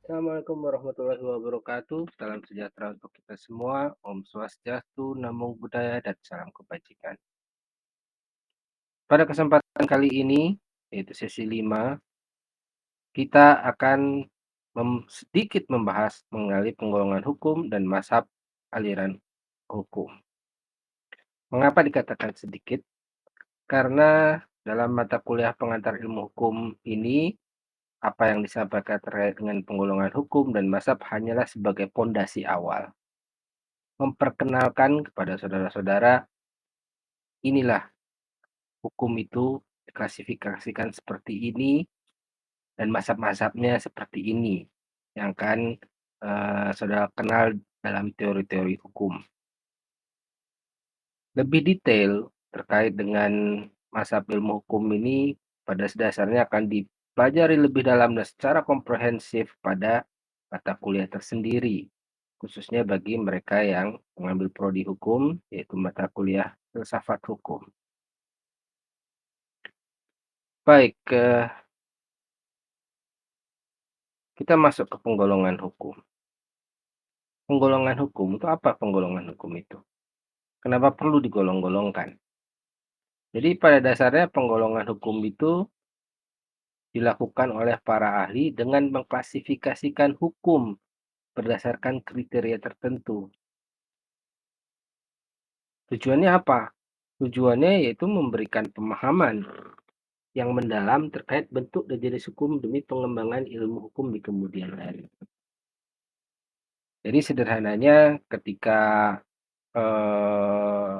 Assalamualaikum warahmatullahi wabarakatuh. Salam sejahtera untuk kita semua. Om Swastiastu, Namo Buddhaya, dan salam kebajikan. Pada kesempatan kali ini, yaitu sesi 5, kita akan sedikit membahas mengenai penggolongan hukum dan mazhab aliran hukum. Mengapa dikatakan sedikit? Karena dalam mata kuliah pengantar ilmu hukum ini, apa yang disampaikan terkait dengan penggolongan hukum dan mazhab hanyalah sebagai pondasi awal. Memperkenalkan kepada saudara-saudara, inilah hukum itu diklasifikasikan seperti ini dan mazhab-mazhabnya seperti ini yang akan saudara kenal dalam teori-teori hukum. Lebih detail terkait dengan mazhab ilmu hukum ini pada dasarnya akan dipelajari lebih dalam dan secara komprehensif pada mata kuliah tersendiri, khususnya bagi mereka yang mengambil prodi hukum, yaitu mata kuliah filsafat hukum. Baik, kita masuk ke penggolongan hukum. Penggolongan hukum itu apa penggolongan hukum itu? Kenapa perlu digolong-golongkan? Jadi pada dasarnya penggolongan hukum itu dilakukan oleh para ahli dengan mengklasifikasikan hukum berdasarkan kriteria tertentu. Tujuannya apa? Tujuannya yaitu memberikan pemahaman yang mendalam terkait bentuk dan jenis hukum demi pengembangan ilmu hukum di kemudian hari. Jadi sederhananya ketika eh,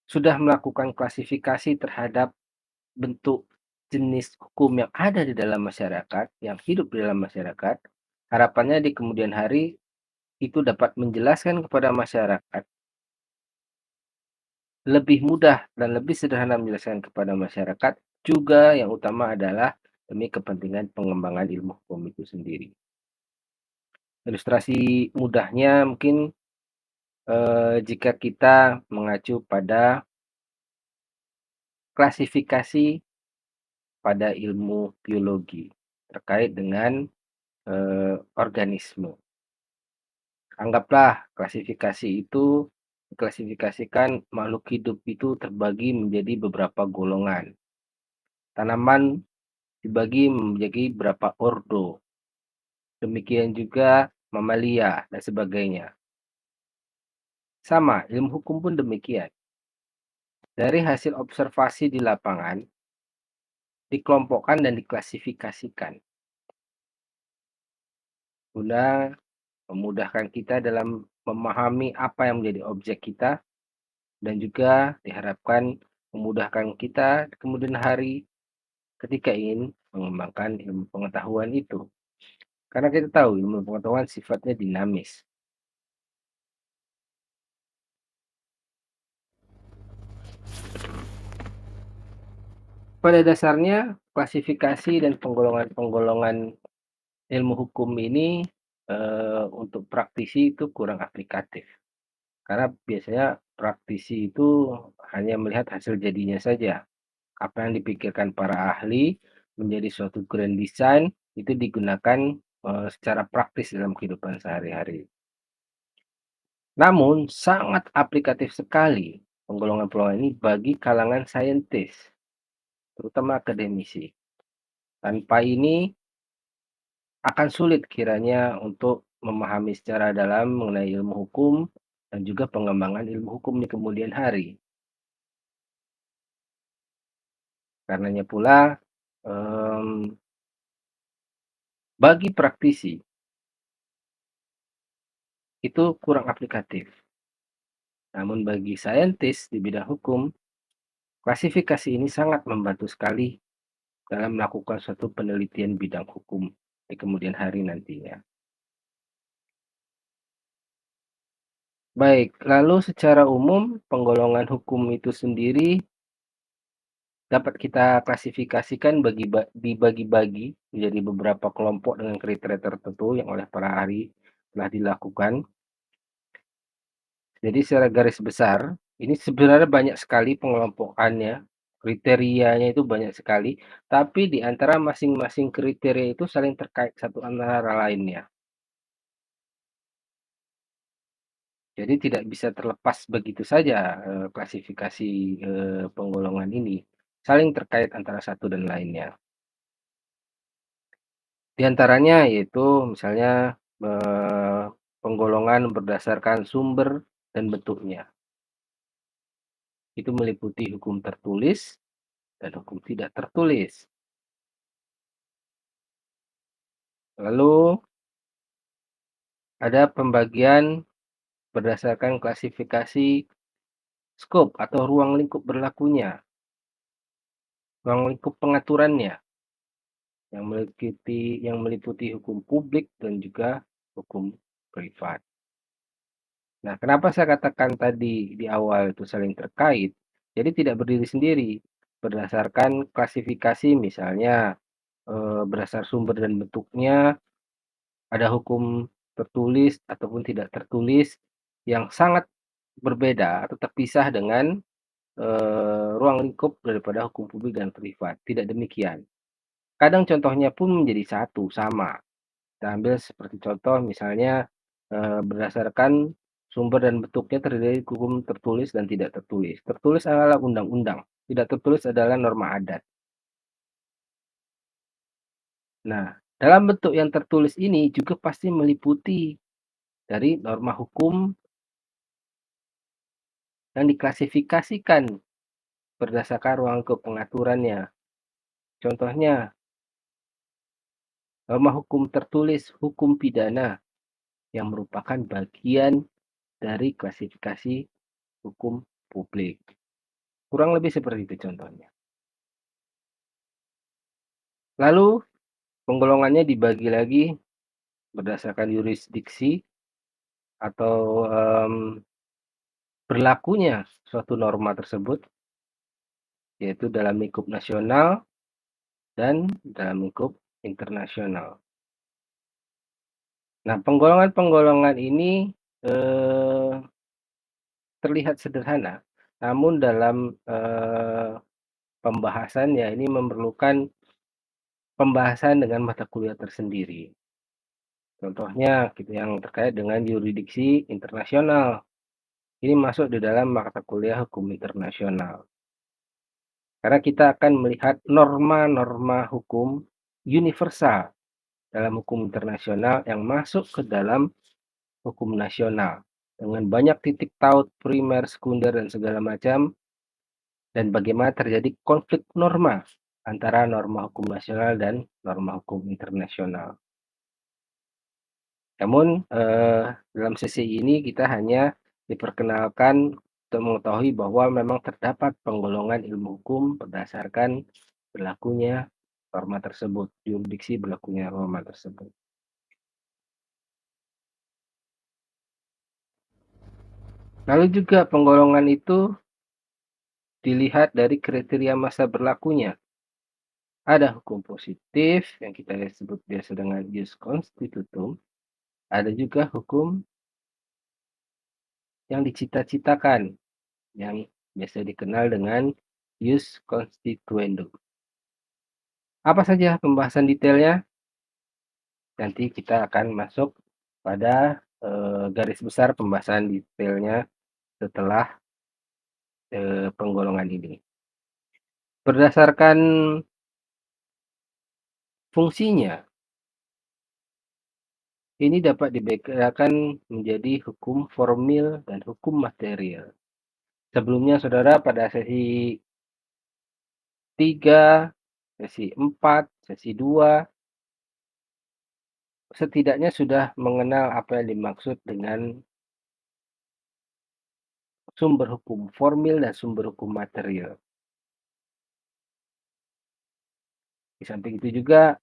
sudah melakukan klasifikasi terhadap bentuk jenis hukum yang ada di dalam masyarakat, yang hidup di dalam masyarakat, harapannya di kemudian hari itu dapat menjelaskan kepada masyarakat lebih mudah dan lebih sederhana menjelaskan kepada masyarakat, juga yang utama adalah demi kepentingan pengembangan ilmu hukum itu sendiri. Ilustrasi mudahnya mungkin jika kita mengacu pada klasifikasi pada ilmu biologi terkait dengan organisme. Anggaplah klasifikasi itu diklasifikasikan makhluk hidup itu terbagi menjadi beberapa golongan. Tanaman dibagi menjadi beberapa ordo. Demikian juga mamalia dan sebagainya. Sama, ilmu hukum pun demikian. Dari hasil observasi di lapangan, dikelompokkan dan diklasifikasikan guna memudahkan kita dalam memahami apa yang menjadi objek kita dan juga diharapkan memudahkan kita kemudian hari ketika ingin mengembangkan ilmu pengetahuan itu. Karena kita tahu ilmu pengetahuan sifatnya dinamis. Pada dasarnya, klasifikasi dan penggolongan-penggolongan ilmu hukum ini untuk praktisi itu kurang aplikatif. Karena biasanya praktisi itu hanya melihat hasil jadinya saja. Apa yang dipikirkan para ahli menjadi suatu grand design itu digunakan secara praktis dalam kehidupan sehari-hari. Namun sangat aplikatif sekali penggolongan-penggolongan ini bagi kalangan saintis, terutama akademisi. Tanpa ini akan sulit kiranya untuk memahami secara dalam mengenai ilmu hukum dan juga pengembangan ilmu hukum di kemudian hari. Karenanya pula, bagi praktisi itu kurang aplikatif. Namun bagi saintis di bidang hukum, klasifikasi ini sangat membantu sekali dalam melakukan suatu penelitian bidang hukum di kemudian hari nantinya. Baik, lalu secara umum penggolongan hukum itu sendiri dapat kita klasifikasikan dibagi-bagi menjadi beberapa kelompok dengan kriteria tertentu yang oleh para ahli telah dilakukan. Jadi secara garis besar, ini sebenarnya banyak sekali pengelompokannya, Kriterianya itu banyak sekali, tapi di antara masing-masing kriteria itu saling terkait satu antara lainnya. Jadi tidak bisa terlepas begitu saja, klasifikasi, penggolongan ini, saling terkait antara satu dan lainnya. Di antaranya yaitu misalnya, penggolongan berdasarkan sumber dan bentuknya. Itu meliputi hukum tertulis dan hukum tidak tertulis. Lalu ada pembagian berdasarkan klasifikasi skop atau ruang lingkup berlakunya, ruang lingkup pengaturannya yang meliputi hukum publik dan juga hukum privat. Nah, kenapa saya katakan tadi di awal itu saling terkait? Jadi tidak berdiri sendiri, berdasarkan klasifikasi misalnya, berdasar sumber dan bentuknya, ada hukum tertulis ataupun tidak tertulis yang sangat berbeda atau terpisah dengan, ruang lingkup daripada hukum publik dan privat, tidak demikian. Kadang contohnya pun menjadi satu, sama. Kita ambil seperti contoh misalnya, berdasarkan sumber dan bentuknya terdiri dari hukum tertulis dan tidak tertulis. Tertulis adalah undang-undang, tidak tertulis adalah norma adat. Nah, dalam bentuk yang tertulis ini juga pasti meliputi dari norma hukum yang diklasifikasikan berdasarkan ruang pengaturannya. Contohnya, norma hukum tertulis hukum pidana yang merupakan bagian dari klasifikasi hukum publik. Kurang lebih seperti itu contohnya. Lalu penggolongannya dibagi lagi berdasarkan yurisdiksi atau, berlakunya suatu norma tersebut, yaitu dalam lingkup nasional dan dalam lingkup internasional. Nah, penggolongan-penggolongan ini, eee, terlihat sederhana, namun dalam, pembahasannya ini memerlukan pembahasan dengan mata kuliah tersendiri. Contohnya gitu yang terkait dengan yurisdiksi internasional. Ini masuk di dalam mata kuliah hukum internasional. Karena kita akan melihat norma-norma hukum universal dalam hukum internasional yang masuk ke dalam hukum nasional. Dengan banyak titik taut primer, sekunder, dan segala macam, dan bagaimana terjadi konflik norma antara norma hukum nasional dan norma hukum internasional. Namun, dalam sesi ini kita hanya diperkenalkan untuk mengetahui bahwa memang terdapat penggolongan ilmu hukum berdasarkan berlakunya norma tersebut, yurisdiksi berlakunya norma tersebut. Lalu juga penggolongan itu dilihat dari kriteria masa berlakunya. Ada hukum positif yang kita sebut biasa dengan jus constitutum, ada juga hukum yang dicita-citakan yang biasa dikenal dengan jus constituendum. Apa saja pembahasan detailnya? Nanti kita akan masuk pada, garis besar pembahasan detailnya setelah, penggolongan ini. Berdasarkan fungsinya, ini dapat dibedakan menjadi hukum formil dan hukum material. Sebelumnya saudara pada sesi 3, sesi 4, sesi 2 setidaknya sudah mengenal apa yang dimaksud dengan sumber hukum formil dan sumber hukum material. Di samping itu juga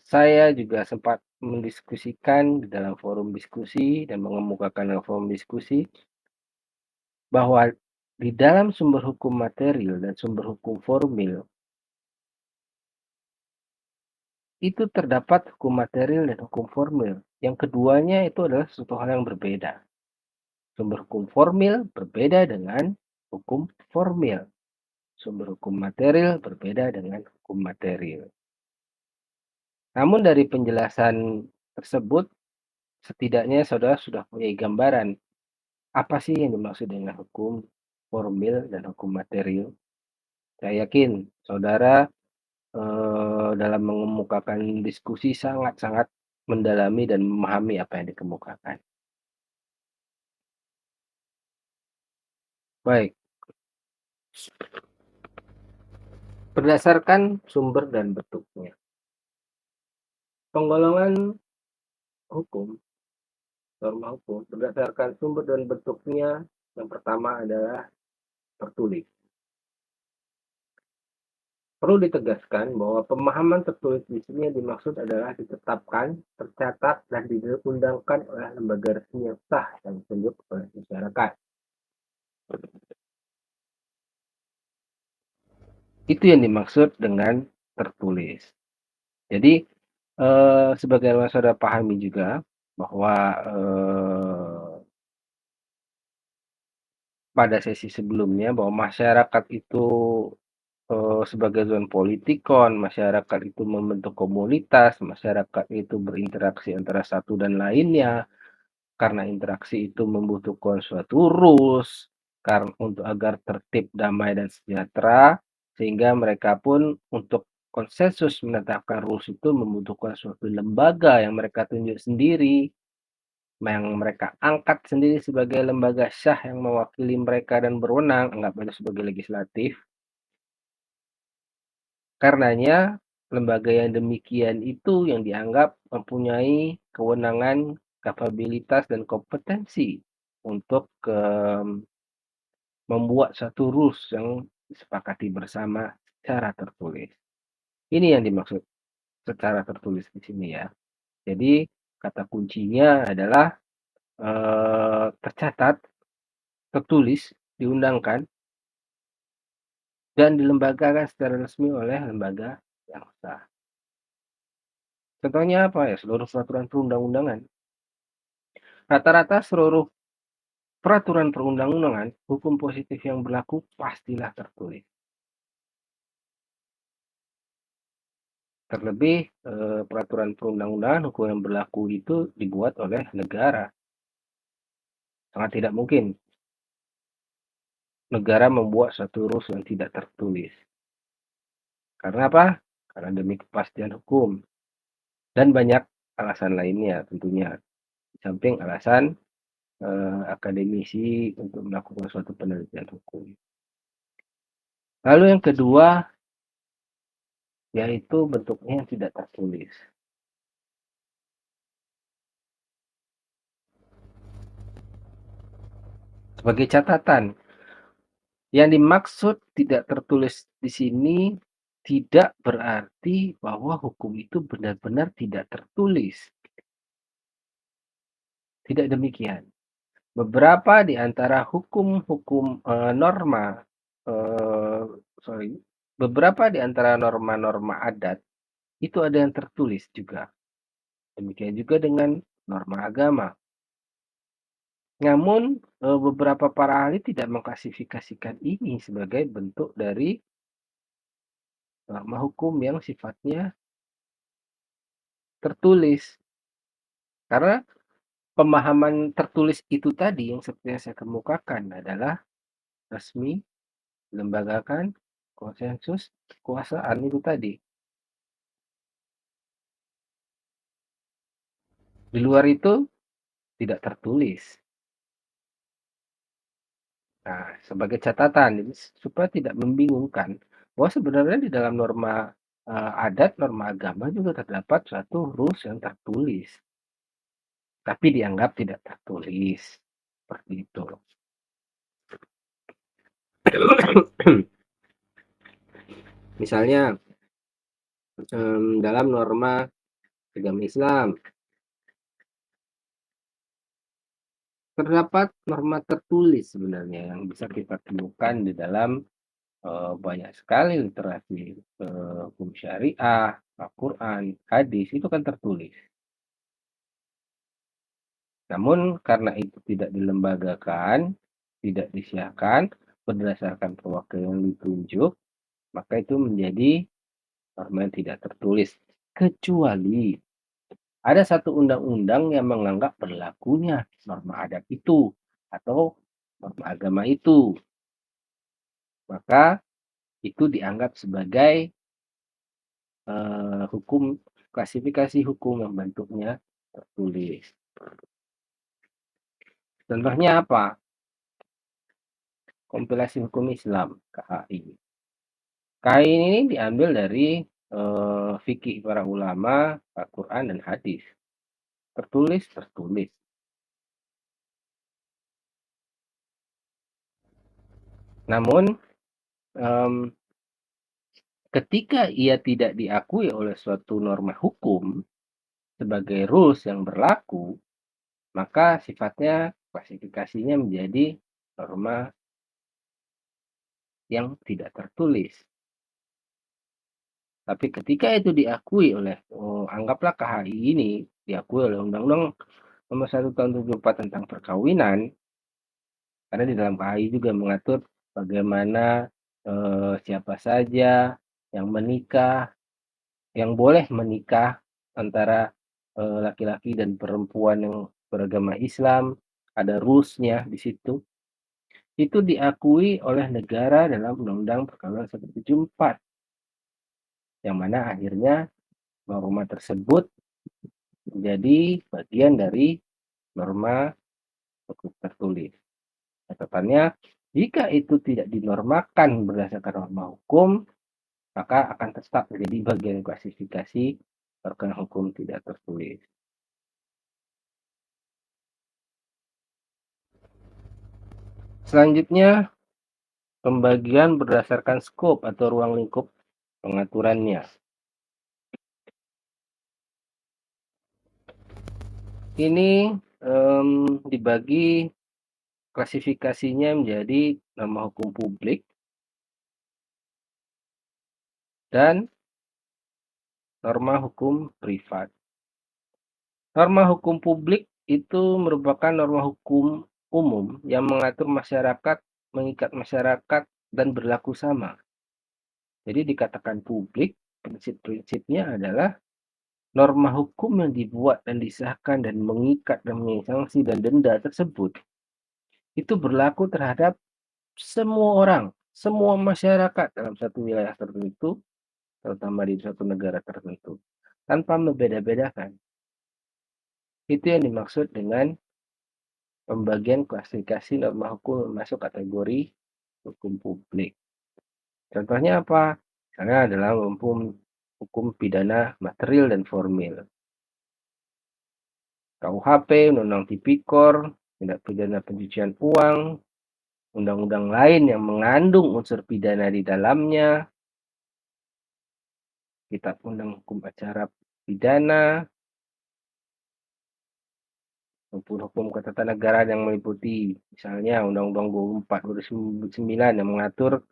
saya juga sempat mendiskusikan di dalam forum diskusi dan mengemukakan dalam forum diskusi bahwa di dalam sumber hukum material dan sumber hukum formil itu terdapat hukum material dan hukum formil. Yang keduanya itu adalah sesuatu hal yang berbeda. Sumber hukum formil berbeda dengan hukum formil. Sumber hukum material berbeda dengan hukum material. Namun dari penjelasan tersebut, setidaknya saudara sudah punya gambaran apa sih yang dimaksud dengan hukum formil dan hukum material. Saya yakin saudara dalam mengemukakan diskusi sangat-sangat mendalami dan memahami apa yang dikemukakan. Baik, berdasarkan sumber dan bentuknya. Penggolongan hukum, norma hukum, berdasarkan sumber dan bentuknya, yang pertama adalah tertulis. Perlu ditegaskan bahwa pemahaman tertulis di sini yang dimaksud adalah ditetapkan, tercatat, dan diundangkan oleh lembaga resmi yang sah yang ditunjuk oleh masyarakat. Itu yang dimaksud dengan tertulis. Jadi, sebagaimana saudara pahami juga bahwa, pada sesi sebelumnya bahwa masyarakat itu, sebagai zon politikon, masyarakat itu membentuk komunitas, masyarakat itu berinteraksi antara satu dan lainnya, karena interaksi itu membutuhkan suatu rules, untuk agar tertib, damai, dan sejahtera, sehingga mereka pun untuk konsensus menetapkan rules itu membutuhkan suatu lembaga yang mereka tunjuk sendiri, yang mereka angkat sendiri sebagai lembaga syah yang mewakili mereka dan berwenang, anggap aja sebagai legislatif. Karenanya, lembaga yang demikian itu yang dianggap mempunyai kewenangan, kapabilitas, dan kompetensi untuk membuat satu rules yang disepakati bersama secara tertulis. Ini yang dimaksud secara tertulis di sini ya. Jadi kata kuncinya adalah tercatat, tertulis, diundangkan, dan dilembagakan secara resmi oleh lembaga yang sah. Contohnya apa ya? Seluruh peraturan perundang-undangan. Rata-rata seluruh peraturan perundang-undangan, hukum positif yang berlaku pastilah tertulis. Terlebih, peraturan perundang-undangan, hukum yang berlaku itu dibuat oleh negara. Sangat tidak mungkin negara membuat satu rules yang tidak tertulis. Karena apa? Karena demi kepastian hukum. Dan banyak alasan lainnya tentunya. Di samping alasan akademisi untuk melakukan suatu penelitian hukum. Lalu yang kedua, yaitu bentuknya yang tidak tertulis. Sebagai catatan, yang dimaksud tidak tertulis di sini tidak berarti bahwa hukum itu benar-benar tidak tertulis. Tidak demikian. Beberapa di antara hukum-hukum, norma, eee, sorry, beberapa di antara norma-norma adat itu ada yang tertulis juga. Demikian juga dengan norma agama. Namun, beberapa para ahli tidak mengklasifikasikan ini sebagai bentuk dari norma hukum yang sifatnya tertulis. Karena pemahaman tertulis itu tadi yang seperti yang saya kemukakan adalah resmi, lembagakan, konsensus, kekuasaan itu tadi. Di luar itu tidak tertulis. Nah, sebagai catatan, jadi supaya tidak membingungkan, bahwa sebenarnya di dalam norma adat, norma agama juga terdapat suatu rules yang tertulis, tapi dianggap tidak tertulis. Seperti itu. Misalnya, dalam norma agama Islam, terdapat norma tertulis sebenarnya yang bisa kita temukan di dalam banyak sekali literasi hukum syariah, Al-Quran, hadis itu kan tertulis. Namun karena itu tidak dilembagakan, tidak disiarkan, berdasarkan perwakilan yang ditunjuk, maka itu menjadi norma yang tidak tertulis. Kecuali ada satu undang-undang yang menganggap berlakunya norma adat itu atau norma agama itu, maka itu dianggap sebagai hukum klasifikasi hukum yang bentuknya tertulis. Contohnya apa? Kompilasi Hukum Islam (KHI). KHI ini diambil dari fikih para ulama, Al-Quran dan hadis. Tertulis, tertulis. Namun em, ketika ia tidak diakui oleh suatu norma hukum sebagai rules yang berlaku, maka sifatnya klasifikasinya menjadi norma yang tidak tertulis. Tapi ketika itu diakui oleh, anggaplah KHI ini diakui oleh Undang-Undang Nomor 1 Tahun 74 tentang perkawinan, karena di dalam KHI juga mengatur bagaimana, siapa saja yang menikah, yang boleh menikah antara, laki-laki dan perempuan yang beragama Islam, ada rules-nya di situ. Itu diakui oleh negara dalam Undang-Undang Perkawinan 174, yang mana akhirnya norma tersebut menjadi bagian dari norma hukum tertulis. Catatannya, jika itu tidak dinormakan berdasarkan norma hukum, maka akan tetap menjadi bagian klasifikasi organ hukum tidak tertulis. Selanjutnya, pembagian berdasarkan skop atau ruang lingkup pengaturannya. Ini dibagi klasifikasinya menjadi norma hukum publik dan norma hukum privat. Norma hukum publik itu merupakan norma hukum umum yang mengatur masyarakat, mengikat masyarakat, dan berlaku sama. Jadi dikatakan publik, prinsip-prinsipnya adalah norma hukum yang dibuat dan disahkan dan mengikat dan mempunyai sanksi dan denda tersebut itu berlaku terhadap semua orang, semua masyarakat dalam satu wilayah tertentu, terutama di suatu negara tertentu, tanpa membeda-bedakan. Itu yang dimaksud dengan pembagian klasifikasi norma hukum masuk kategori hukum publik. Contohnya apa? Misalnya adalah hukum pidana material dan formil. KUHP, Undang-Undang Tipikor, tindak pidana pencucian uang, undang-undang lain yang mengandung unsur pidana di dalamnya, Kitab Undang Hukum Acara Pidana, maupun hukum ketatanegaraan yang meliputi misalnya Undang-Undang 24 2009 yang mengatur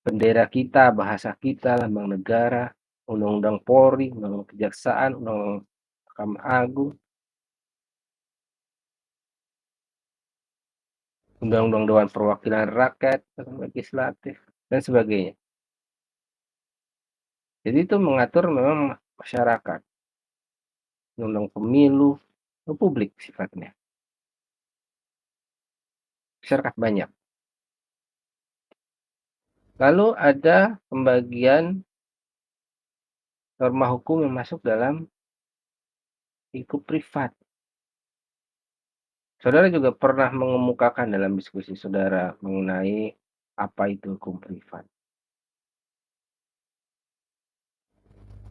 bendera kita, bahasa kita, lambang negara, Undang-Undang Polri, Undang-Undang Kejaksaan, Undang-Undang Mahkamah Agung, Undang-Undang Dewan Perwakilan Rakyat, Legislatif, dan sebagainya. Jadi itu mengatur memang masyarakat, undang pemilu, publik sifatnya, masyarakat banyak. Lalu ada pembagian norma hukum yang masuk dalam lingkup privat. Saudara juga pernah mengemukakan dalam diskusi saudara mengenai apa itu hukum privat.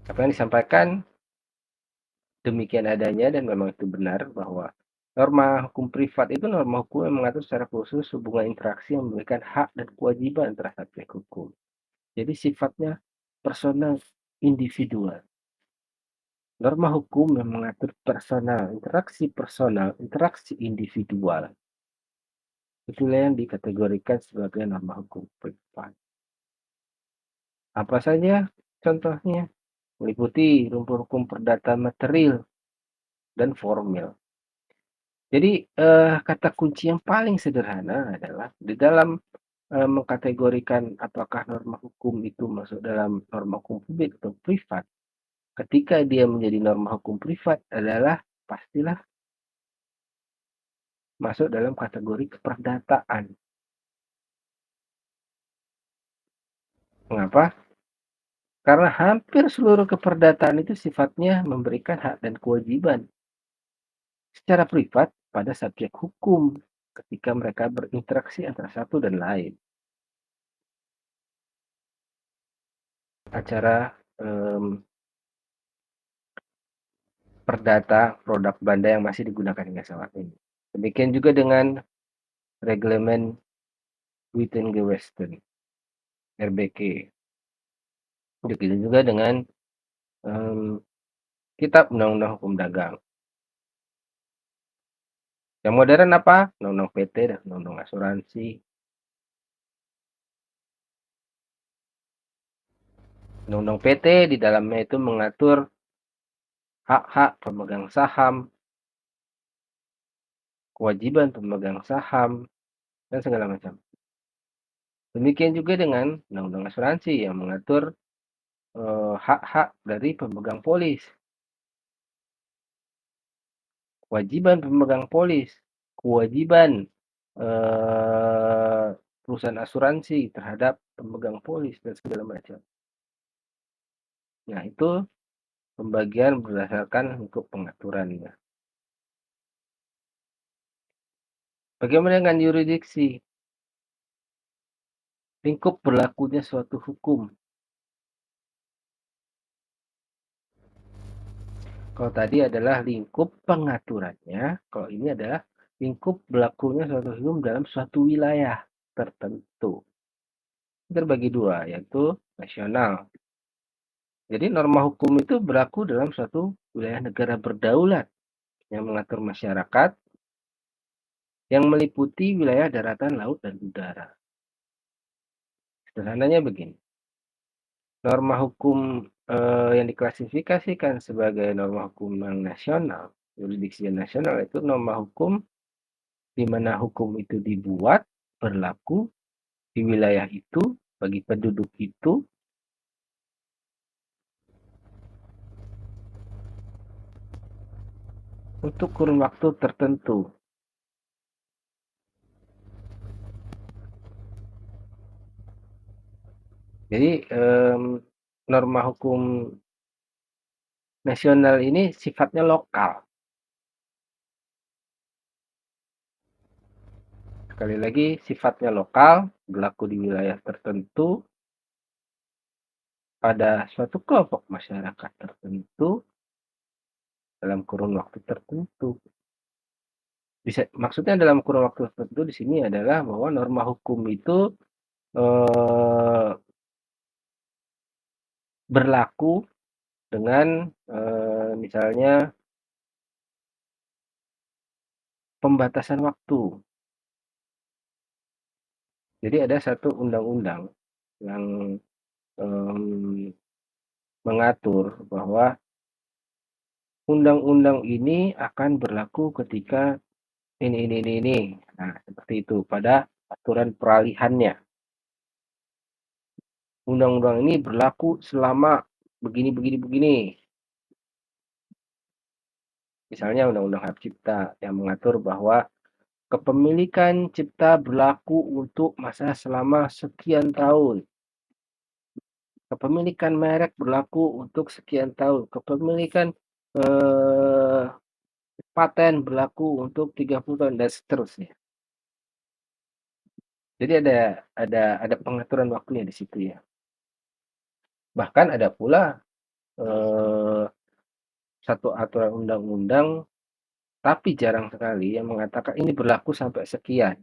Apa yang disampaikan demikian adanya dan memang itu benar bahwa norma hukum privat itu norma hukum yang mengatur secara khusus hubungan interaksi yang memberikan hak dan kewajiban antara subjek hukum. Jadi sifatnya personal, individual. Norma hukum yang mengatur personal, interaksi individual. Itulah yang dikategorikan sebagai norma hukum privat. Apa saja contohnya? Meliputi rumpun hukum perdata material dan formil. Jadi kata kunci yang paling sederhana adalah di dalam mengkategorikan apakah norma hukum itu masuk dalam norma hukum publik atau privat, ketika dia menjadi norma hukum privat adalah pastilah masuk dalam kategori keperdataan. Mengapa? Karena hampir seluruh keperdataan itu sifatnya memberikan hak dan kewajiban secara privat pada subjek hukum ketika mereka berinteraksi antara satu dan lain. Acara perdata produk Banda yang masih digunakan hingga saat ini. Demikian juga dengan Reglemen Wittengewesten RBK. Begitu juga dengan Kitab Undang-Undang Hukum Dagang. Yang modern apa? Undang-Undang PT dan Undang-Undang Asuransi. Undang-Undang PT di dalamnya itu mengatur hak-hak pemegang saham, kewajiban pemegang saham, dan segala macam. Demikian juga dengan Undang-Undang Asuransi yang mengatur hak-hak dari pemegang polis, kewajiban pemegang polis, kewajiban perusahaan asuransi terhadap pemegang polis dan segala macam. Nah, itu pembagian berdasarkan hukum pengaturannya. Bagaimana dengan yurisdiksi? Lingkup berlakunya suatu hukum. Kalau tadi adalah lingkup pengaturannya, kalau ini adalah lingkup berlakunya suatu hukum dalam suatu wilayah tertentu. Terbagi dua, yaitu nasional. Jadi norma hukum itu berlaku dalam suatu wilayah negara berdaulat yang mengatur masyarakat yang meliputi wilayah daratan, laut, dan udara. Sederhananya begini, norma hukum yang diklasifikasikan sebagai norma hukum yang nasional, yurisdiksi nasional itu norma hukum di mana hukum itu dibuat, berlaku di wilayah itu, bagi penduduk itu, untuk kurun waktu tertentu. Jadi norma hukum nasional ini sifatnya lokal. Sekali lagi, sifatnya lokal, berlaku di wilayah tertentu, pada suatu kelompok masyarakat tertentu, dalam kurun waktu tertentu. Maksudnya dalam kurun waktu tertentu di sini adalah bahwa norma hukum itu berlaku dengan misalnya pembatasan waktu. Jadi ada satu undang-undang yang mengatur bahwa undang-undang ini akan berlaku ketika ini. Nah, seperti itu pada aturan peralihannya. Undang-undang ini berlaku selama begini. Misalnya Undang-Undang Hak Cipta yang mengatur bahwa kepemilikan cipta berlaku untuk masa selama sekian tahun. Kepemilikan merek berlaku untuk sekian tahun. Kepemilikan paten berlaku untuk 30 tahun dan seterusnya. Jadi ada pengaturan waktunya di situ ya. Bahkan ada pula satu aturan undang-undang, tapi jarang sekali yang mengatakan ini berlaku sampai sekian.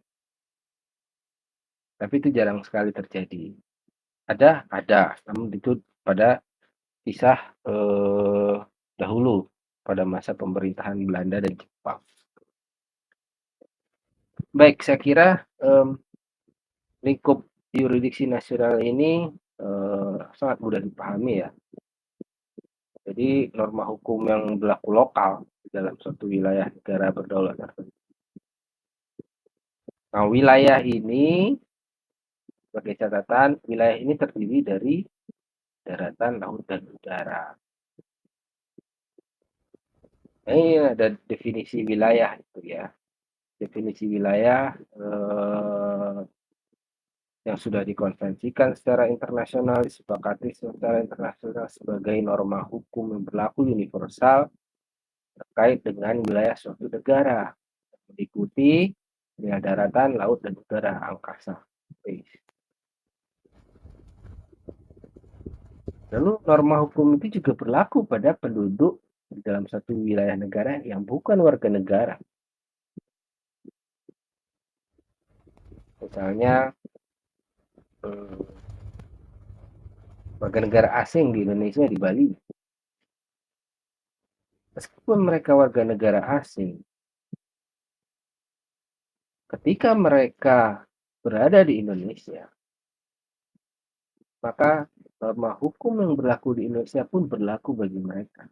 Tapi itu jarang sekali terjadi. Ada, namun itu pada kisah dahulu pada masa pemerintahan Belanda dan Jepang. Baik, saya kira lingkup yurisdiksi nasional ini sangat mudah dipahami ya. Jadi norma hukum yang berlaku lokal dalam suatu wilayah negara berdaulat tertentu. Nah, wilayah ini Sebagai catatan, wilayah ini terdiri dari daratan, laut, dan udara. Nah, ini ada definisi wilayah itu ya. Definisi wilayah yang sudah dikonvensikan secara internasional, disepakati secara internasional sebagai norma hukum yang berlaku universal terkait dengan wilayah suatu negara, meliputi wilayah daratan, laut, dan udara, angkasa. Lalu norma hukum itu juga berlaku pada penduduk di dalam satu wilayah negara yang bukan warga negara. Misalnya warga negara asing di Indonesia, di Bali. Meskipun mereka warga negara asing, ketika mereka berada di Indonesia, maka norma hukum yang berlaku di Indonesia pun berlaku bagi mereka.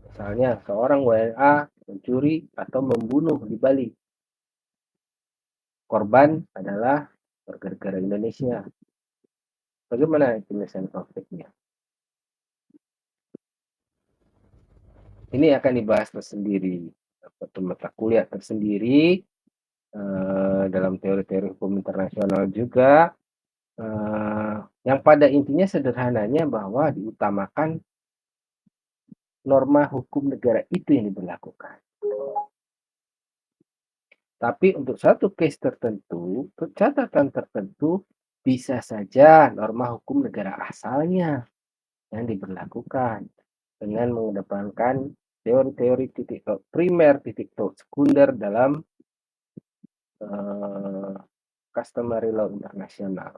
Misalnya seorang WNA mencuri atau membunuh di Bali. Korban adalah warga negara Indonesia. Bagaimana penyelesaian konfliknya? Ini akan dibahas tersendiri, atau mata kuliah tersendiri dalam teori-teori hukum internasional juga, yang pada intinya sederhananya bahwa diutamakan norma hukum negara itu yang diberlakukan. Tapi untuk satu case tertentu, catatan tertentu, bisa saja norma hukum negara asalnya yang diberlakukan dengan mengedepankan teori-teori titik tol primer, titik tol sekunder dalam customary law internasional.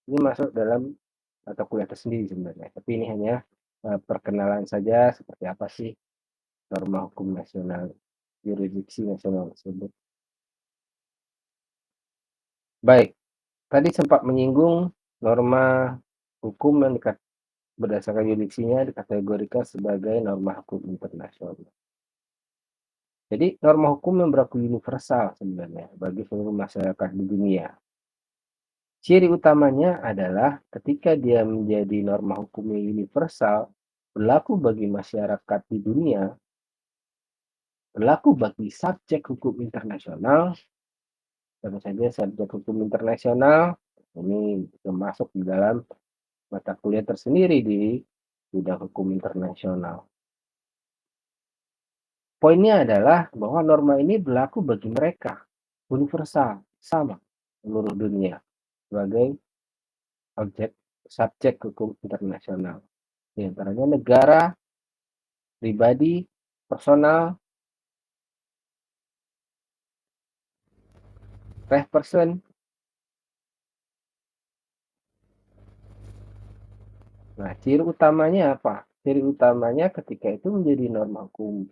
Ini masuk dalam mata kuliah tersendiri sebenarnya, tapi ini hanya perkenalan saja seperti apa sih norma hukum nasional, yurisdiksi nasional tersebut. Baik, tadi sempat menyinggung norma hukum yang berdasarkan yurisdiksinya dikategorikan sebagai norma hukum internasional. Jadi norma hukum yang berlaku universal sebenarnya bagi seluruh masyarakat di dunia. Ciri utamanya adalah ketika dia menjadi norma hukum yang universal, berlaku bagi masyarakat di dunia, berlaku bagi subjek hukum internasional, tentu saja subjek hukum internasional ini termasuk di dalam mata kuliah tersendiri di bidang hukum internasional. Poinnya adalah bahwa norma ini berlaku bagi mereka, universal, sama seluruh dunia sebagai subjek hukum internasional. Di antaranya negara, pribadi, personal, person. Nah, ciri utamanya apa? Ciri utamanya ketika itu menjadi norma hukum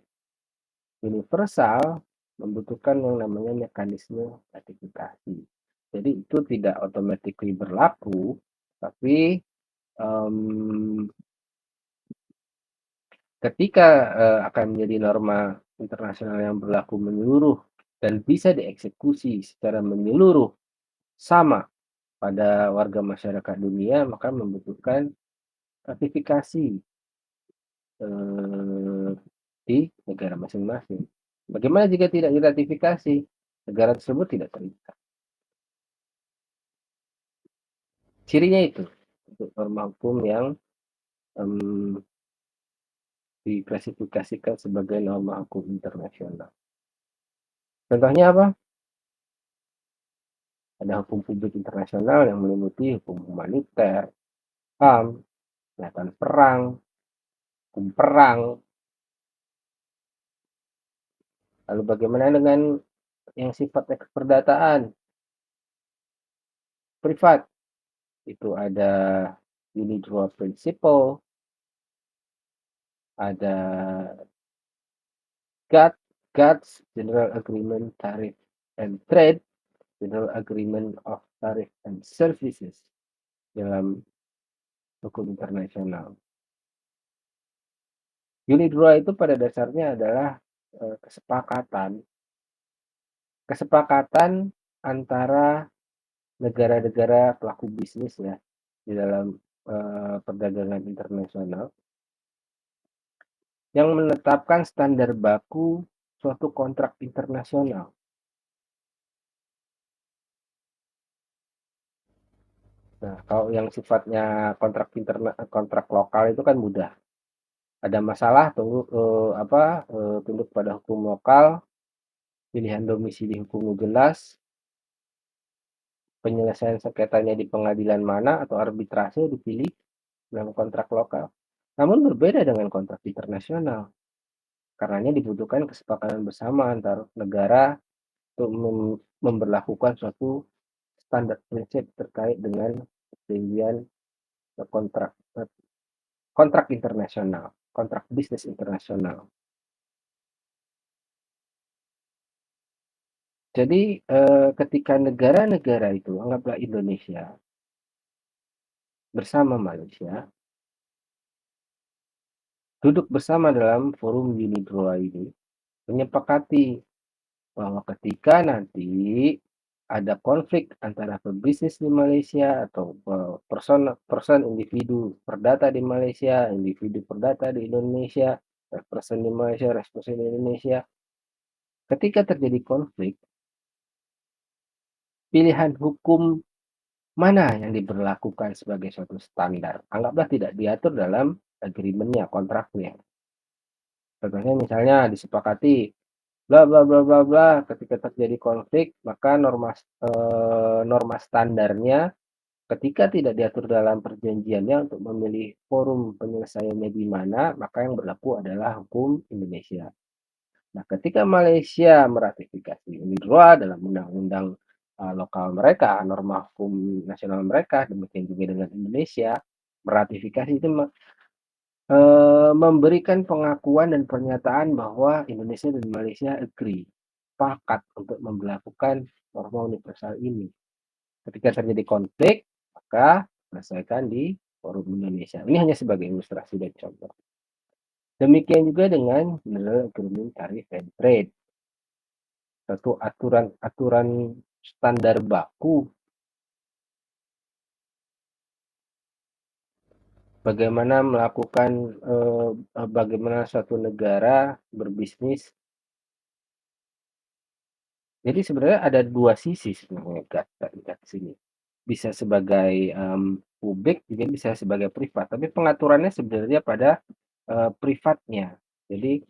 universal membutuhkan yang namanya mekanisme ratifikasi. Jadi itu tidak automatically berlaku, tapi ketika akan menjadi norma internasional yang berlaku menyeluruh dan bisa dieksekusi secara menyeluruh sama pada warga masyarakat dunia, maka membutuhkan ratifikasi di negara masing-masing. Bagaimana jika tidak diratifikasi? Negara tersebut tidak terikat. Cirinya itu untuk norma hukum yang diklasifikasikan sebagai norma hukum internasional. Contohnya apa? Ada hukum publik internasional yang meliputi hukum humaniter, HAM, kejahatan perang, hukum perang. Lalu bagaimana dengan yang sifatnya keperdataan privat? Itu ada unilateral principle, ada GATS, General Agreement Tariff and Trade, General Agreement of Tariff and Services dalam hukum internasional. Unit 2 itu pada dasarnya adalah kesepakatan kesepakatan antara negara-negara pelaku bisnis ya, di dalam, perdagangan internasional yang menetapkan standar baku suatu kontrak internasional. Nah, kalau yang sifatnya kontrak lokal itu kan mudah, ada masalah tunggu, tunduk pada hukum lokal, pilihan domisili hukumnya jelas, penyelesaian sengketanya di pengadilan mana atau arbitrase dipilih dalam kontrak lokal. Namun berbeda dengan kontrak internasional, karenanya dibutuhkan kesepakatan bersama antar negara untuk memberlakukan suatu standar prinsip terkait dengan perjanjian kontrak kontrak internasional, kontrak bisnis internasional. Jadi, ketika negara-negara itu, anggaplah Indonesia bersama Malaysia, duduk bersama dalam forum UNIDROIT ini, menyepakati bahwa ketika nanti ada konflik antara pebisnis di Malaysia atau, person individu perdata di Malaysia, individu perdata di Indonesia, person di Malaysia, person di Indonesia, ketika terjadi konflik, pilihan hukum mana yang diberlakukan sebagai suatu standar? Anggaplah tidak diatur dalam agreement-nya, kontraknya. Contohnya misalnya disepakati, bla bla bla bla bla, ketika terjadi konflik, maka norma standarnya ketika tidak diatur dalam perjanjiannya untuk memilih forum penyelesaiannya di mana, maka yang berlaku adalah hukum Indonesia. Nah, ketika Malaysia meratifikasi UNIDROIT dalam undang-undang lokal mereka, norma hukum nasional mereka, demikian juga dengan Indonesia, meratifikasi itu memberikan pengakuan dan pernyataan bahwa Indonesia dan Malaysia agree, sepakat untuk memberlakukan norma universal ini. Ketika terjadi konflik, maka selesaikan di forum Indonesia. Ini hanya sebagai ilustrasi dan contoh. Demikian juga dengan General Agreement Tariff and Trade, satu aturan-aturan standar baku bagaimana melakukan, bagaimana suatu negara berbisnis. Jadi sebenarnya ada 2 sisi sebenarnya GATT sini. Bisa sebagai, publik, juga bisa sebagai privat, tapi pengaturannya sebenarnya pada, privatnya. Jadi,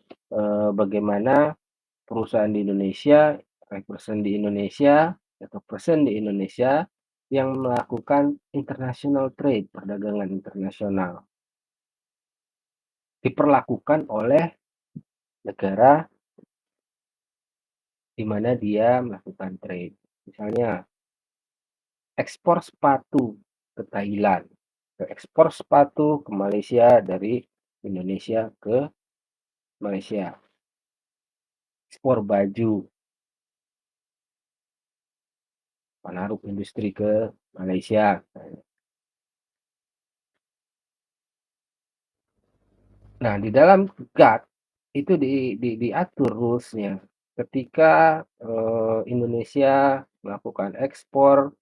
bagaimana perusahaan di Indonesia, person di Indonesia, atau person di Indonesia yang melakukan international trade, perdagangan internasional, diperlakukan oleh negara di mana dia melakukan trade. Misalnya ekspor sepatu ke Thailand, ekspor sepatu ke Malaysia dari Indonesia ke Malaysia, ekspor baju, penaruh industri ke Malaysia. Nah, di dalam GATT itu diatur rules-nya. Ketika, Indonesia melakukan ekspor,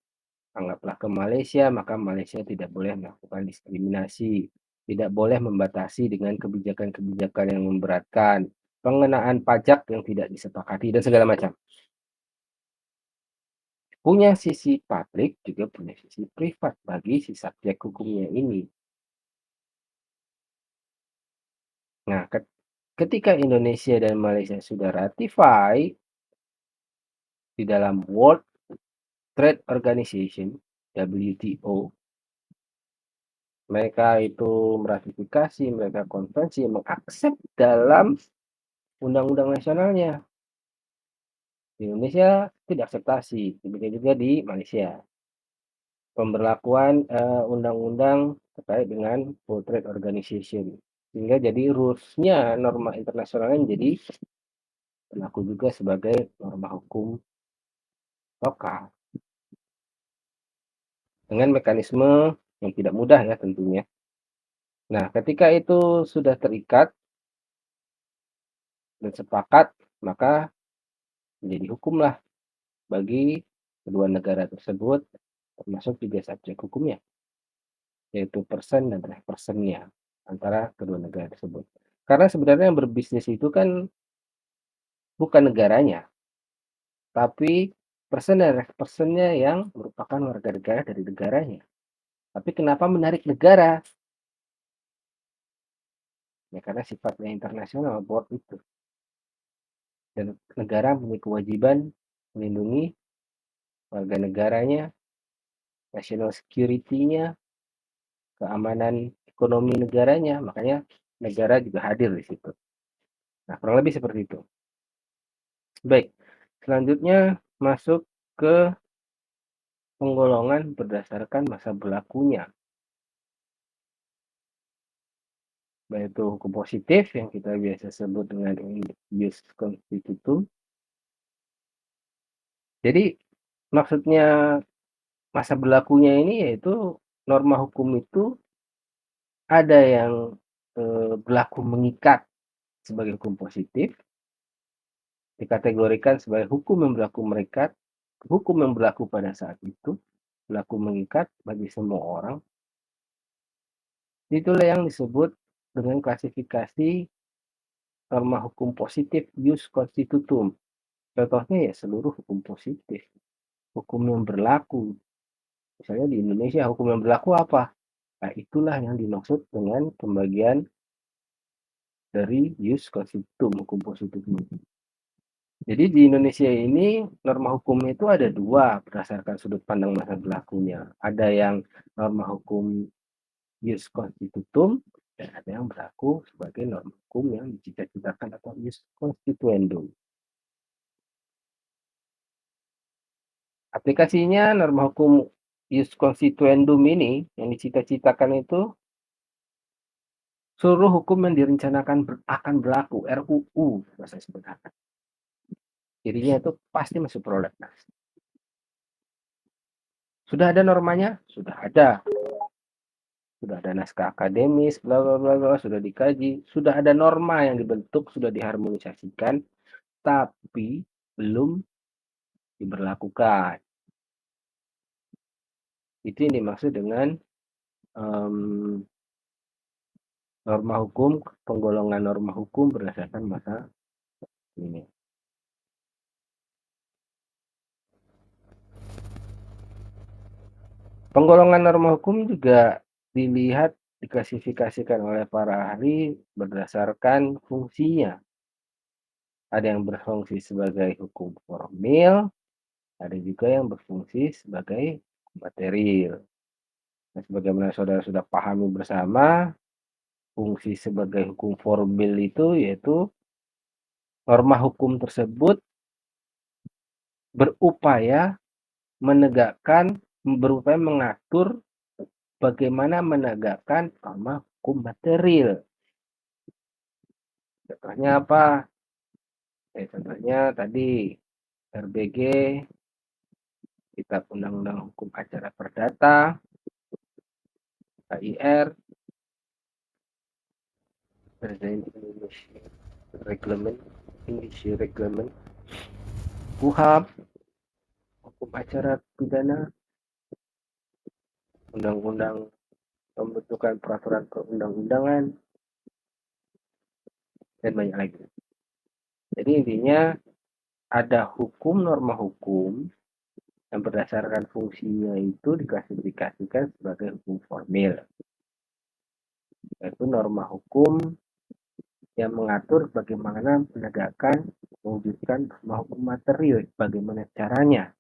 anggaplah ke Malaysia, maka Malaysia tidak boleh melakukan diskriminasi, tidak boleh membatasi dengan kebijakan-kebijakan yang memberatkan, pengenaan pajak yang tidak disepakati, dan segala macam. Punya sisi publik, juga punya sisi privat bagi si subjek hukumnya ini. Nah, ketika Indonesia dan Malaysia sudah ratify di dalam World Trade Organization, WTO, mereka itu meratifikasi, mereka konvensi, mengaksep dalam undang-undang nasionalnya. Di Indonesia tidak akseptasi, demikian juga di Malaysia. Pemberlakuan undang-undang terkait dengan World Trade Organization. Sehingga jadi rules-nya, norma internasionalnya menjadi berlaku juga sebagai norma hukum lokal. Dengan mekanisme yang tidak mudah ya tentunya. Nah, ketika itu sudah terikat dan sepakat, maka menjadi hukumlah bagi kedua negara tersebut, termasuk juga subjek hukumnya, yaitu person dan person-nya antara kedua negara tersebut. Karena sebenarnya yang berbisnis itu kan bukan negaranya, tapi person dan person-nya yang merupakan warga negara dari negaranya. Tapi kenapa menarik negara? Ya karena sifatnya internasional board itu, dan negara memiliki kewajiban melindungi warga negaranya, national security-nya, keamanan ekonomi negaranya, makanya negara juga hadir di situ. Nah, kurang lebih seperti itu. Baik, selanjutnya masuk ke penggolongan berdasarkan masa berlakunya, yaitu hukum positif yang kita biasa sebut dengan ius constitutum. Jadi maksudnya masa berlakunya ini yaitu norma hukum itu ada yang berlaku mengikat sebagai hukum positif, dikategorikan sebagai hukum yang berlaku mengikat, hukum yang berlaku pada saat itu, berlaku mengikat bagi semua orang. Itulah yang disebut dengan klasifikasi norma hukum positif ius constitutum. Contohnya ya seluruh hukum positif, hukum yang berlaku. Misalnya di Indonesia hukum yang berlaku apa? Nah, itulah yang dimaksud dengan pembagian dari ius constitutum, hukum positif ini. Jadi di Indonesia ini norma hukumnya itu ada dua berdasarkan sudut pandang masa berlakunya. Ada yang norma hukum ius constitutum dan ada yang berlaku sebagai norma hukum yang dicita-citakan atau ius constituendum. Aplikasinya norma hukum ius constituendum ini yang dicita-citakan itu seluruh hukum yang direncanakan akan berlaku, RUU bahasa sederhana. Jadinya itu pasti masuk prolegnas. Sudah ada normanya? Sudah ada. Sudah ada naskah akademis, bla bla bla bla, sudah dikaji, sudah ada norma yang dibentuk, sudah diharmonisasikan, tapi belum diberlakukan. Itu yang dimaksud dengan norma hukum, penggolongan norma hukum berdasarkan masa ini. Penggolongan norma hukum juga dilihat diklasifikasikan oleh para ahli berdasarkan fungsinya. Ada yang berfungsi sebagai hukum formil, ada juga yang berfungsi sebagai material. Nah, sebagaimana saudara sudah pahami bersama, fungsi sebagai hukum formil itu yaitu norma hukum tersebut berupaya mengatur bagaimana menegakkan norma hukum material. Contohnya apa? Contohnya tadi RBG, Kitab Undang-Undang Hukum Acara Perdata, KIR, Presiden Indonesia Reglement, Indonesia Reglement, KUHP, Hukum Acara Pidana, Undang-Undang Pembentukan Peraturan Perundang-undangan, dan banyak lagi. Jadi intinya ada hukum, norma hukum yang berdasarkan fungsinya itu diklasifikasikan sebagai hukum formil, yaitu norma hukum yang mengatur bagaimana menegakkan, mewujudkan norma hukum material, bagaimana caranya.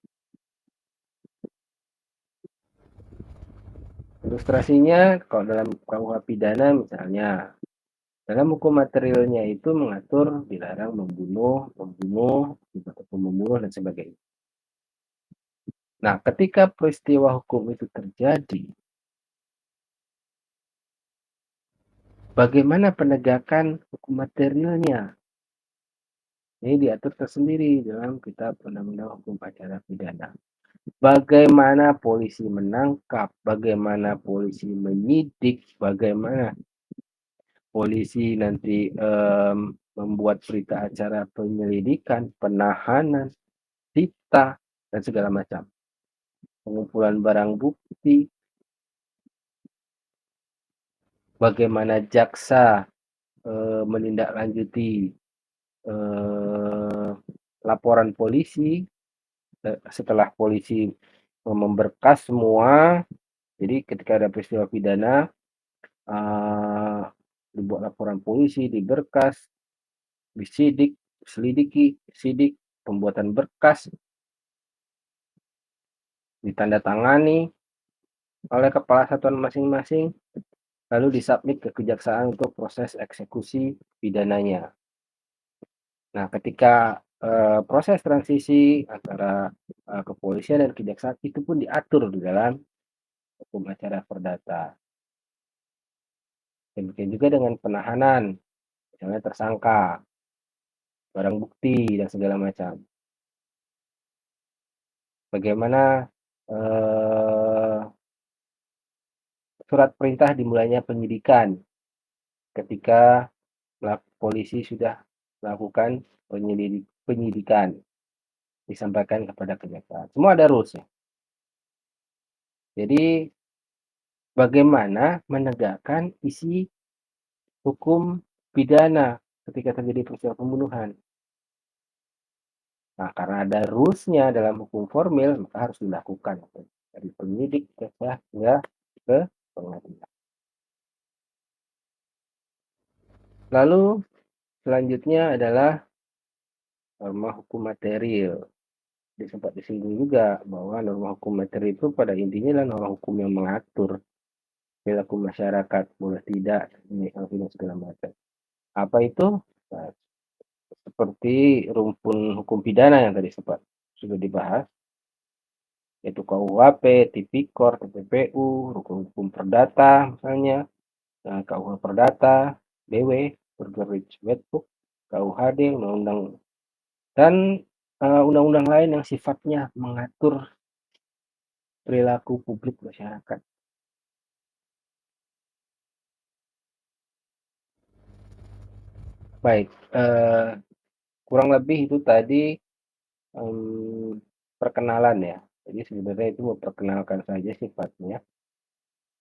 Ilustrasinya kalau dalam KUH pidana misalnya, dalam hukum materialnya itu mengatur dilarang membunuh, ataupun membunuh dan sebagainya. Nah, ketika peristiwa hukum itu terjadi, bagaimana penegakan hukum materialnya? Ini diatur tersendiri dalam Kitab Undang-Undang Hukum Acara Pidana. Bagaimana polisi menangkap, bagaimana polisi menyidik, bagaimana polisi nanti membuat berita acara penyelidikan, penahanan, sita, dan segala macam. Pengumpulan barang bukti, bagaimana jaksa, menindaklanjuti, eee, laporan polisi, setelah polisi, memberkas semua. Jadi ketika ada peristiwa pidana, eee, dibuat laporan polisi, diberkas, disidik, selidiki, sidik, pembuatan berkas, ditandatangani oleh kepala satuan masing-masing, lalu disubmit ke kejaksaan untuk proses eksekusi pidananya. Nah, ketika, proses transisi antara, kepolisian dan kejaksaan itu pun diatur di dalam hukum acara perdata. Demikian juga dengan penahanan, misalnya tersangka, barang bukti, dan segala macam. Bagaimana, eee, surat perintah dimulainya penyidikan ketika polisi sudah melakukan penyidikan, disampaikan kepada kejaksaan. Semua ada rules-nya. Jadi bagaimana menegakkan isi hukum pidana ketika terjadi peristiwa pembunuhan. Nah, karena ada rules-nya dalam hukum formil, maka harus dilakukan dari penyidik, jaksa, hingga ke pengadilan. Lalu selanjutnya adalah norma hukum material. Sempat disinggung juga bahwa norma hukum material itu pada intinya adalah norma hukum yang mengatur perilaku masyarakat, boleh tidak, ini segala macam. Apa itu? Nah, seperti rumpun hukum pidana yang tadi sempat sudah dibahas, yaitu KUHP, Tipikor, TPPU, Rukun Hukum Perdata misalnya, KUH Perdata, DW, Burger Rich Wetbook, KUHD, Undang-Undang, dan undang-undang lain yang sifatnya mengatur perilaku publik masyarakat. Baik, kurang lebih itu tadi perkenalan ya. Jadi sebenarnya itu memperkenalkan saja sifatnya.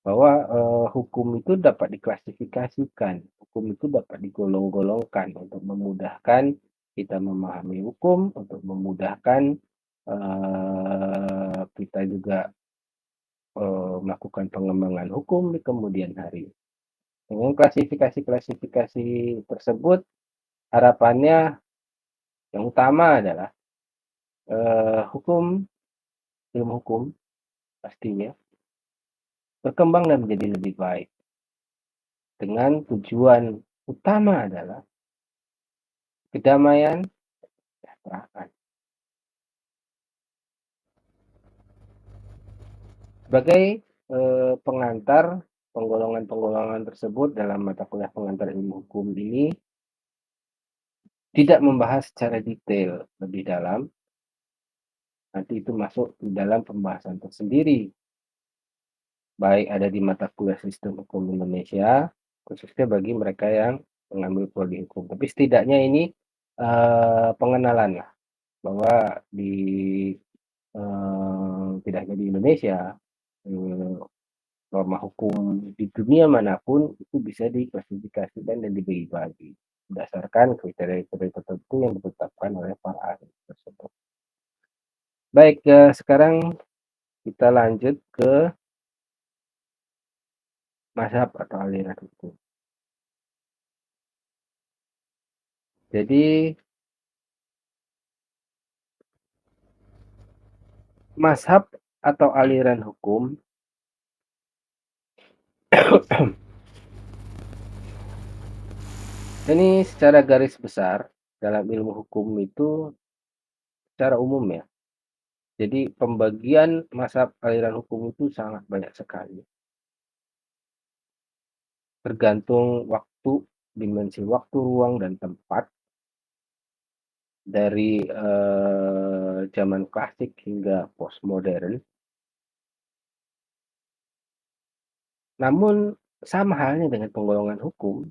Bahwa, hukum itu dapat diklasifikasikan, hukum itu dapat digolong-golongkan untuk memudahkan kita memahami hukum, untuk memudahkan, kita juga, melakukan pengembangan hukum di kemudian hari. Dengan klasifikasi-klasifikasi tersebut, harapannya yang utama adalah, hukum, ilmu hukum pastinya berkembang dan menjadi lebih baik, dengan tujuan utama adalah kedamaian, kesejahteraan. Sebagai, pengantar penggolongan-penggolongan tersebut dalam mata kuliah pengantar ilmu hukum ini tidak membahas secara detail lebih dalam, nanti itu masuk di dalam pembahasan tersendiri, baik ada di mata kuliah Sistem Hukum Indonesia, khususnya bagi mereka yang mengambil prodi hukum. Tapi setidaknya ini, pengenalan lah, bahwa di, tidak hanya di Indonesia, eee norma hukum di dunia manapun itu bisa diklasifikasikan dan dibagi-bagi berdasarkan kriteria-kriteria tertentu yang ditetapkan oleh para ahli tersebut. Baik, sekarang kita lanjut ke mazhab atau aliran hukum. Jadi mazhab atau aliran hukum ini secara garis besar dalam ilmu hukum itu secara umum ya. Jadi pembagian mazhab aliran hukum itu sangat banyak sekali. Tergantung waktu, dimensi waktu, ruang, dan tempat, dari, zaman klasik hingga postmodern. Namun sama halnya dengan penggolongan hukum,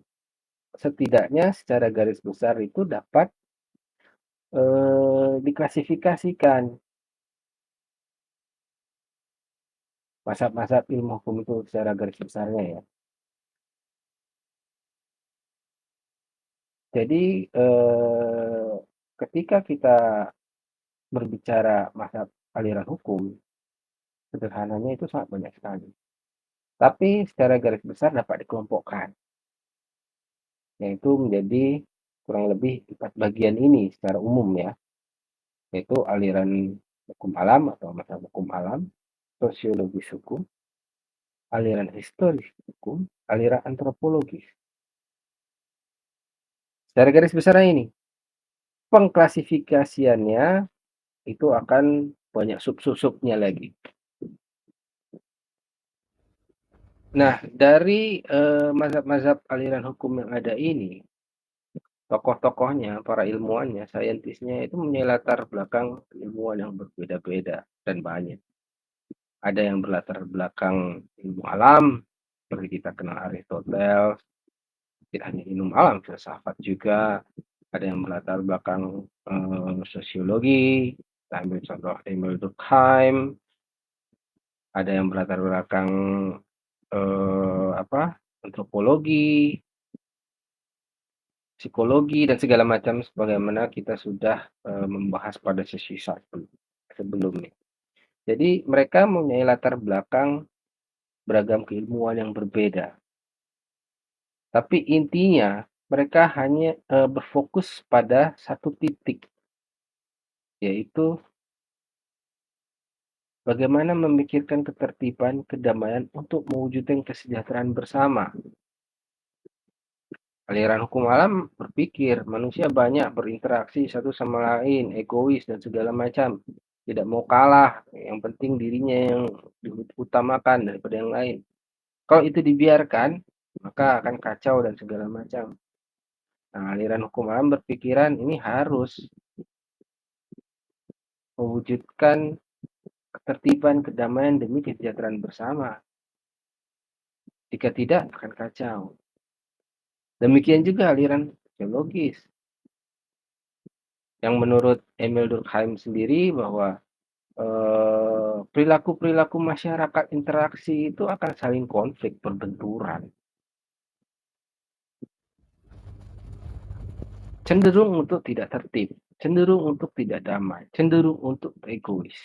setidaknya secara garis besar itu dapat, diklasifikasikan mazhab-mazhab ilmu hukum itu secara garis besarnya ya. Jadi, ketika kita berbicara mazhab aliran hukum, sederhananya itu sangat banyak sekali. Tapi secara garis besar dapat dikelompokkan, yaitu menjadi kurang lebih 4 bagian ini secara umum ya, yaitu aliran hukum alam atau mazhab hukum alam, sosiologis hukum, aliran historis hukum, aliran antropologis. Secara garis besarnya ini, pengklasifikasiannya itu akan banyak sub-sub-subnya lagi. Nah, dari, mazhab-mazhab aliran hukum yang ada ini, tokoh-tokohnya, para ilmuwannya, saintisnya itu punya latar belakang ilmuwan yang berbeda-beda dan banyak. Ada yang berlatar belakang ilmu alam, seperti kita kenal Aristoteles, tidak hanya ilmu alam, filsafat juga. Ada yang berlatar belakang sosiologi, kita ambil contoh Emil Durkheim. Ada yang berlatar belakang antropologi, psikologi dan segala macam sebagaimana kita sudah membahas pada sesi satu sebelumnya. Jadi mereka mempunyai latar belakang beragam keilmuan yang berbeda. Tapi intinya mereka hanya berfokus pada satu titik, yaitu bagaimana memikirkan ketertiban, kedamaian untuk mewujudkan kesejahteraan bersama. Aliran hukum alam berpikir manusia banyak berinteraksi satu sama lain, egois dan segala macam. Tidak mau kalah, yang penting dirinya yang diutamakan daripada yang lain. Kalau itu dibiarkan, maka akan kacau dan segala macam. Nah, aliran hukum alam berpikiran ini harus mewujudkan ketertiban, kedamaian demi kesejahteraan bersama. Jika tidak, akan kacau. Demikian juga aliran sosiologis, yang menurut Emil Durkheim sendiri bahwa perilaku-perilaku masyarakat interaksi itu akan saling konflik, berbenturan. Cenderung untuk tidak tertib, cenderung untuk tidak damai, cenderung untuk egois.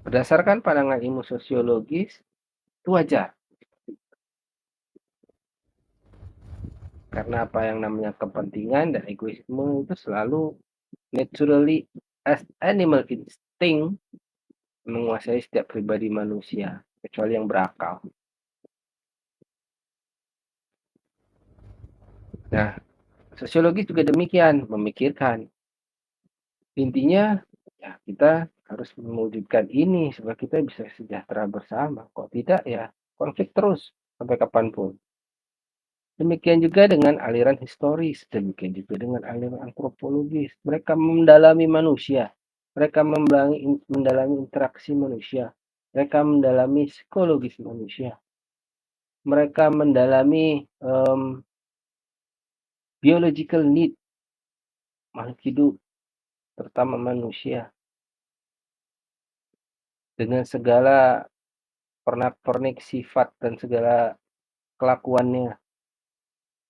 Berdasarkan pandangan ilmu sosiologis, itu wajar. Karena apa yang namanya kepentingan dan egoisme itu selalu naturally as animal instinct menguasai setiap pribadi manusia, kecuali yang berakal. Nah, sosiologis juga demikian, memikirkan. Intinya, ya kita harus mewujudkan ini supaya kita bisa sejahtera bersama. Kok tidak ya, konflik terus sampai kapanpun. Demikian juga dengan aliran historis, demikian juga dengan aliran antropologis. Mereka mendalami manusia, mereka mendalami interaksi manusia, mereka mendalami psikologis manusia, mereka mendalami biological need makhluk hidup, terutama manusia, dengan segala pernak-pernik sifat dan segala kelakuannya.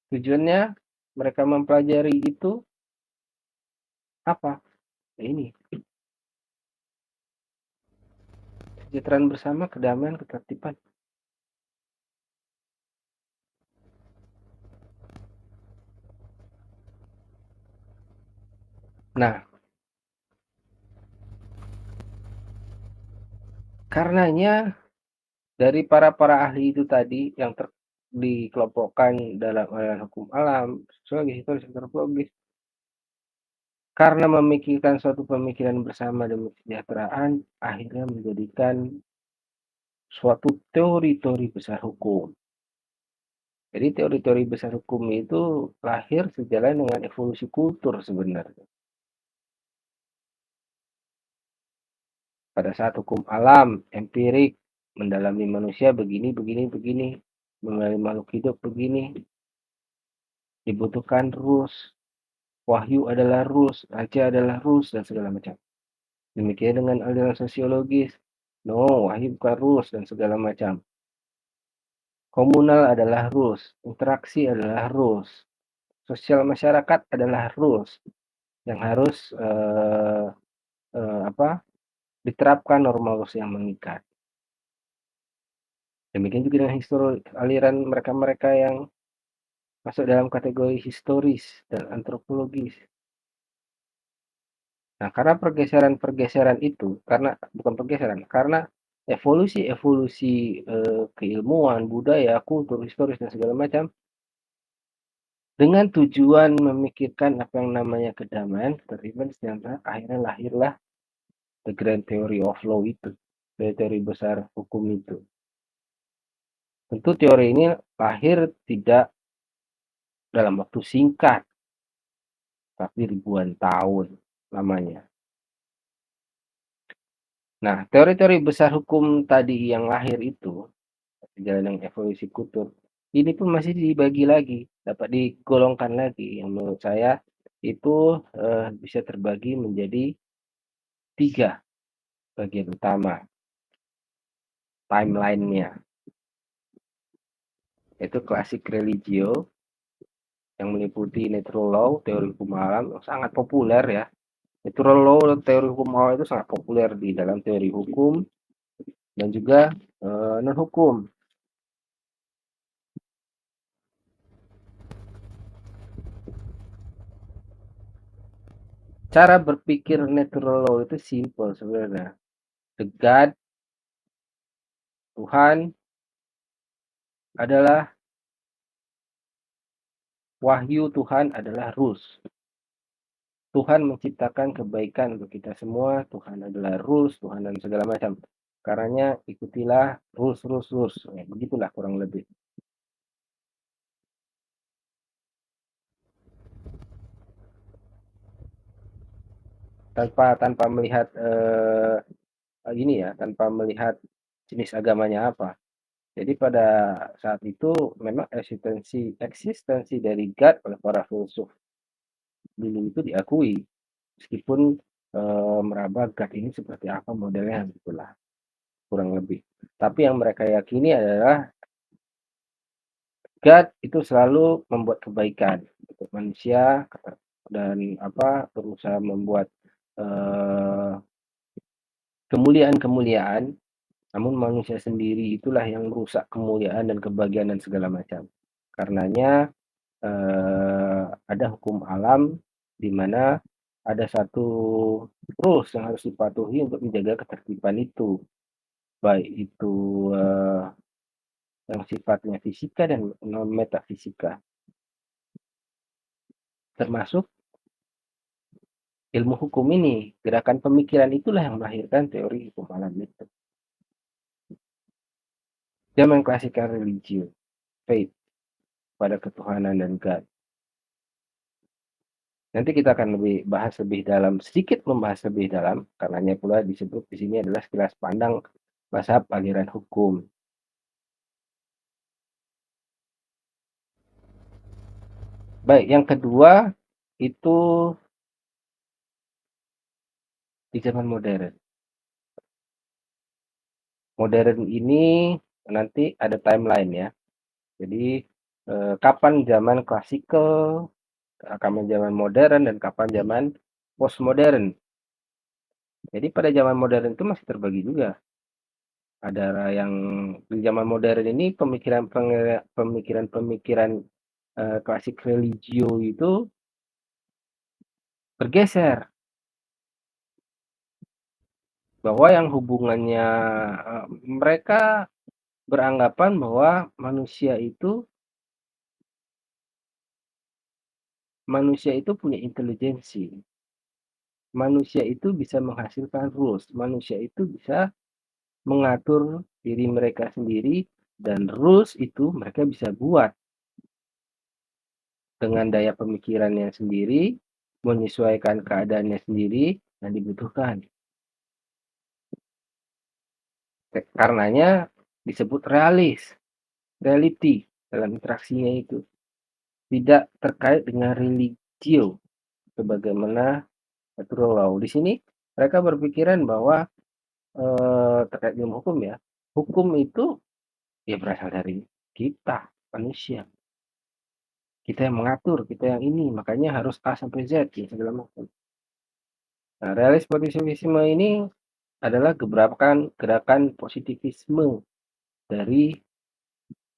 Tujuannya mereka mempelajari itu apa? Ini kesejahteraan bersama, kedamaian, ketertiban. Nah, karenanya dari para ahli itu tadi yang dikelompokkan dalam aliran hukum alam, sosiologis, historis, antropologis, karena memikirkan suatu pemikiran bersama demi kesejahteraan, akhirnya menjadikan suatu teori-teori besar hukum. Jadi teori-teori besar hukum itu lahir sejalan dengan evolusi kultur sebenarnya. Pada saat hukum alam, empirik, mendalami manusia begini, begini, begini, mengenai makhluk hidup begini, dibutuhkan rules, wahyu adalah rules, raja adalah rules, dan segala macam. Demikian dengan aliran sosiologis. No, wahyu bukan rules dan segala macam. Komunal adalah rules, interaksi adalah rules, sosial masyarakat adalah rules yang harus apa, diterapkan norma rules yang mengikat. Demikian juga dengan aliran mereka-mereka yang masuk dalam kategori historis dan antropologis. Nah, karena pergeseran-pergeseran itu, karena bukan pergeseran, karena evolusi-evolusi, keilmuan, budaya, kultur, historis, dan segala macam, dengan tujuan memikirkan apa yang namanya kedamaian, ketertiban, sejahtera, akhirnya lahirlah the grand theory of law itu, teori besar hukum itu. Tentu teori ini lahir tidak dalam waktu singkat, tapi ribuan tahun lamanya. Nah, teori-teori besar hukum tadi yang lahir itu, sejalan dengan evolusi kultur, ini pun masih dibagi lagi, dapat digolongkan lagi, yang menurut saya itu bisa terbagi menjadi 3 bagian utama timeline-nya, yaitu klasik religio yang meliputi natural law, teori hukum alam yang sangat populer ya. Natural law dan teori hukum alam itu sangat populer di dalam teori hukum dan juga non hukum. Cara berpikir natural law itu simple sebenarnya. The God, Tuhan adalah wahyu, Tuhan adalah rules. Tuhan menciptakan kebaikan untuk kita semua, Tuhan adalah rules, Tuhan dan segala macam. Karenanya ikutilah rules, rules, rules. Ya, begitulah kurang lebih. Tanpa melihat ini ya, tanpa melihat jenis agamanya apa. Jadi pada saat itu memang eksistensi dari God oleh para filsuf dulu itu diakui, meskipun meraba God ini seperti apa modelnya gitulah, kurang lebih. Tapi yang mereka yakini adalah God itu selalu membuat kebaikan untuk manusia dan berusaha membuat eh, kemuliaan-kemuliaan, namun manusia sendiri itulah yang merusak kemuliaan dan kebahagiaan dan segala macam. Karenanya ada hukum alam di mana ada satu rules yang harus dipatuhi untuk menjaga ketertiban itu, baik itu yang sifatnya fisika dan non metafisika, termasuk ilmu hukum ini. Gerakan pemikiran itulah yang melahirkan teori hukum alam itu. Dia mengklasikan religion, faith, pada ketuhanan dan God. Nanti kita akan bahas lebih dalam, sedikit membahas lebih dalam, karenanya pula disebut di sini adalah sekilas pandang mazhab aliran hukum. Baik, yang kedua itu di zaman modern. Modern ini nanti ada timeline ya. Jadi kapan zaman klasikal, kapan zaman modern, dan kapan zaman postmodern. Jadi pada zaman modern itu masih terbagi juga. Ada yang di zaman modern ini pemikiran-pemikiran klasik religio itu bergeser, bahwa yang hubungannya mereka beranggapan bahwa manusia itu punya intelijensi. Manusia itu bisa menghasilkan rules, manusia itu bisa mengatur diri mereka sendiri, dan rules itu mereka bisa buat dengan daya pemikirannya sendiri, menyesuaikan keadaannya sendiri yang dibutuhkan. Karenanya disebut reality dalam interaksinya itu. Tidak terkait dengan religio sebagaimana natural law. Di sini Mereka berpikiran bahwa, terkait ilmu hukum ya, hukum itu ya berasal dari kita, manusia. Kita yang mengatur, kita yang ini, makanya harus A sampai Z, ya segala macam. Nah, realis positivisme ini adalah gerakan positivisme dari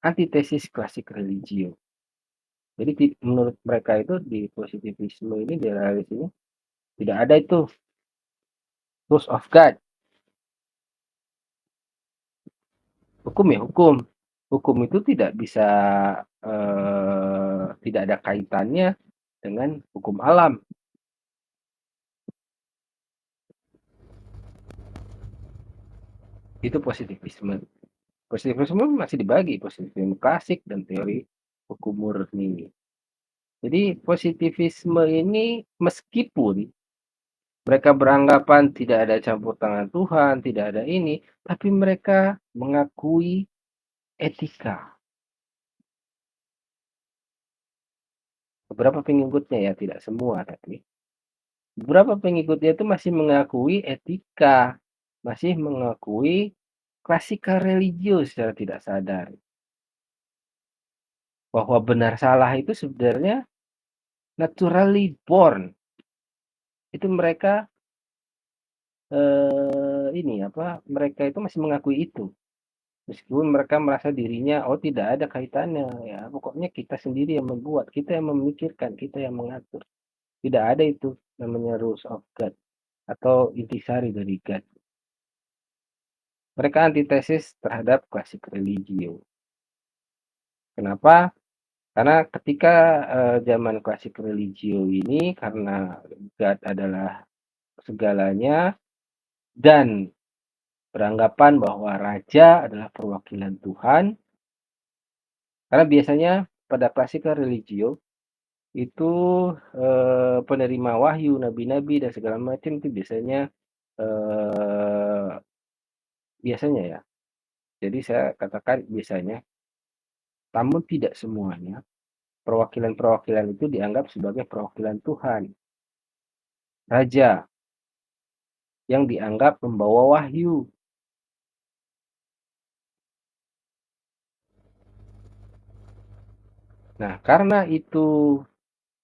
antitesis klasik religio. Jadi menurut mereka itu di positivisme ini, di realis ini, tidak ada itu rules of God. Hukum ya hukum. Hukum itu tidak bisa, tidak ada kaitannya dengan hukum alam. Itu positivisme. Positivisme masih dibagi, positivisme klasik dan teori hukum murni. Jadi positivisme ini meskipun mereka beranggapan tidak ada campur tangan Tuhan, tidak ada ini, tapi mereka mengakui etika. Beberapa pengikutnya ya, tidak semua, tapi beberapa pengikutnya itu masih mengakui etika, masih mengakui klasikal religius secara tidak sadar. Bahwa benar salah itu sebenarnya naturally born. Itu mereka ini apa, mereka itu masih mengakui itu. Meskipun mereka merasa dirinya, oh tidak ada kaitannya, ya pokoknya kita sendiri yang membuat, kita yang memikirkan, kita yang mengatur. Tidak ada itu namanya rules of God atau intisari dari God. Mereka antitesis terhadap klasik religio. Kenapa? Karena ketika zaman klasik religio ini, karena God adalah segalanya dan beranggapan bahwa raja adalah perwakilan Tuhan, karena biasanya pada klasikal religio itu, penerima wahyu, nabi-nabi dan segala macam itu biasanya, eee, biasanya ya, jadi saya katakan biasanya, namun tidak semuanya, perwakilan-perwakilan itu dianggap sebagai perwakilan Tuhan, raja yang dianggap membawa wahyu. Nah, karena itu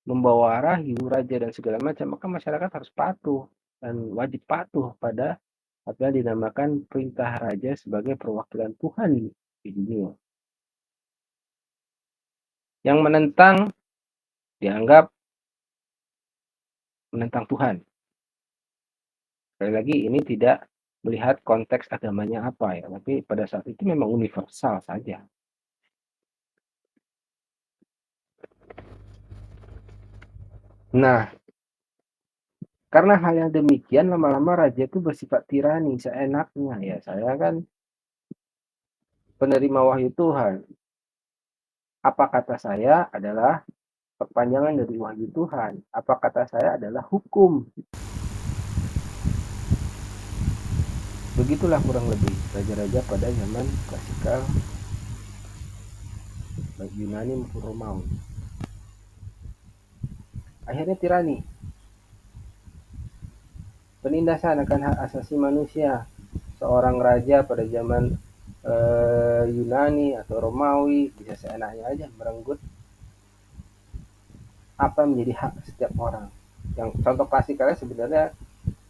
membawa wahyu, raja dan segala macam, maka masyarakat harus patuh dan wajib patuh pada apa yang dinamakan perintah raja sebagai perwakilan Tuhan di dunia. Yang menentang dianggap menentang Tuhan. Sekali lagi ini tidak melihat konteks agamanya apa ya, tapi pada saat itu memang universal saja. Nah, karena hal yang demikian lama-lama raja itu bersifat tirani seenaknya ya. Saya kan penerima wahyu Tuhan. Apa kata saya adalah perpanjangan dari wahyu Tuhan. Apa kata saya adalah hukum. Begitulah kurang lebih raja-raja pada zaman klasikal baik Yunani maupun Romawi. Akhirnya tirani, penindasan akan hak asasi manusia. Seorang raja pada zaman Yunani atau Romawi bisa seenaknya aja merenggut apa menjadi hak setiap orang. Yang contoh klasikalnya sebenarnya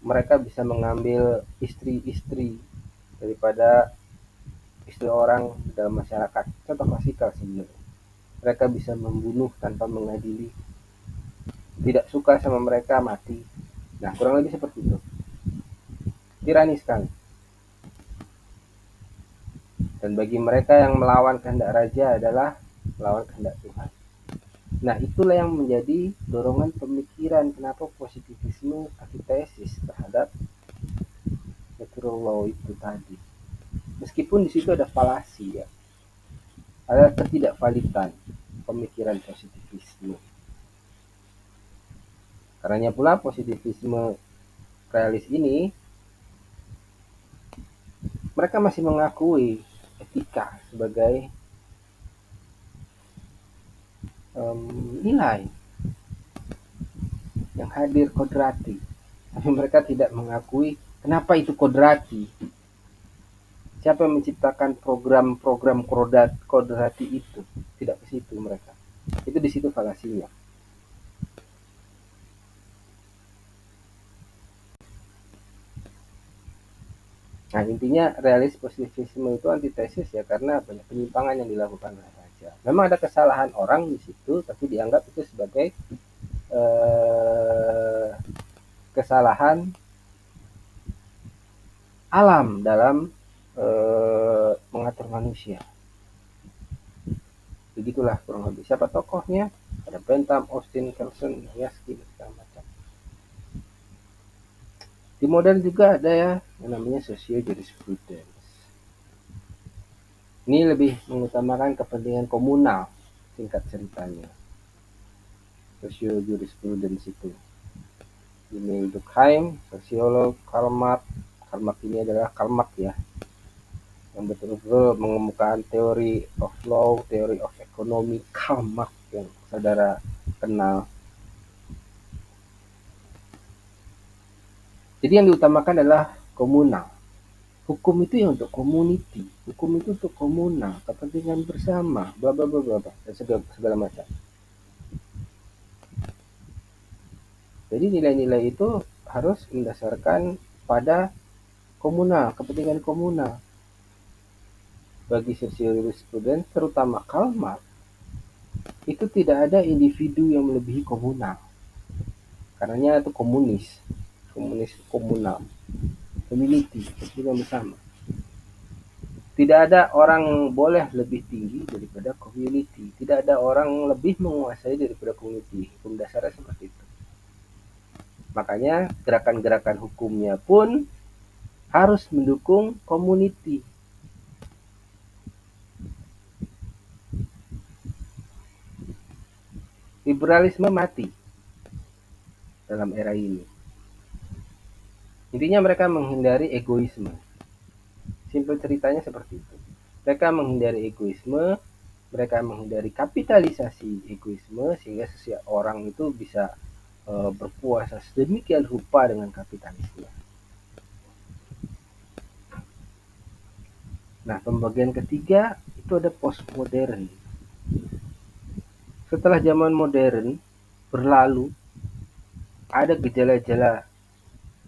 mereka bisa mengambil istri-istri daripada istri orang dalam masyarakat. Contoh klasikal sebenarnya. Mereka bisa membunuh tanpa mengadili. Tidak suka sama mereka mati. Nah, kurang lebih seperti itu. Tirani sekali. Dan bagi mereka yang melawan kehendak raja adalah melawan kehendak Tuhan. Nah, itulah yang menjadi dorongan pemikiran kenapa positivisme antitesis terhadap natural law itu tadi. Meskipun di situ ada falasi ya, ada ketidakvalidan pemikiran positivisme. Karenanya pula positivisme realis ini mereka masih mengakui etika sebagai nilai yang hadir kodrati. tapi mereka tidak mengakui kenapa itu kodrati. Siapa yang menciptakan program-program kodrati itu? Tidak ke situ mereka. Itu di situ falasinya. Nah, intinya realis positivisme itu antitesis ya, karena banyak penyimpangan yang dilakukan oleh raja. Memang ada kesalahan orang di situ, tapi dianggap itu sebagai eh, kesalahan alam dalam mengatur manusia. Begitulah kurang lebih. Siapa tokohnya? Ada Bentham, Austin, Kelsen, Yaski, segala macam. Di modern juga ada ya yang namanya socio jurisprudence. Ini lebih mengutamakan kepentingan komunal, singkat ceritanya. Socio jurisprudence itu. Emil Durkheim, sosiolog, Karl Marx ini adalah Karl Marx ya, yang betul-betul mengemukakan teori of law, teori of economy, Karl Marx yang saudara kenal. Jadi yang diutamakan adalah komunal. Hukum itu ya untuk community, hukum itu untuk komunal, kepentingan bersama, bla bla bla bla, dan segala macam. Jadi nilai-nilai itu harus mendasarkan pada komunal, kepentingan komunal. Bagi sosiologis terutama Karl Marx, itu tidak ada individu yang melebihi komunal. Karenanya itu komunis, komunis komunal, community, kepentingan bersama. Tidak ada orang boleh lebih tinggi daripada community. Tidak ada orang lebih menguasai daripada community. Hukum dasarnya seperti itu. Makanya gerakan-gerakan hukumnya pun harus mendukung community. Liberalisme mati dalam era ini. Intinya mereka menghindari egoisme. Simpel ceritanya seperti itu. Mereka menghindari egoisme, mereka menghindari kapitalisasi egoisme sehingga setiap orang itu bisa berpuasa sedemikian rupa dengan kapitalisme. Nah, pembagian ketiga itu ada postmodern. Setelah zaman modern berlalu, ada gejala-gejala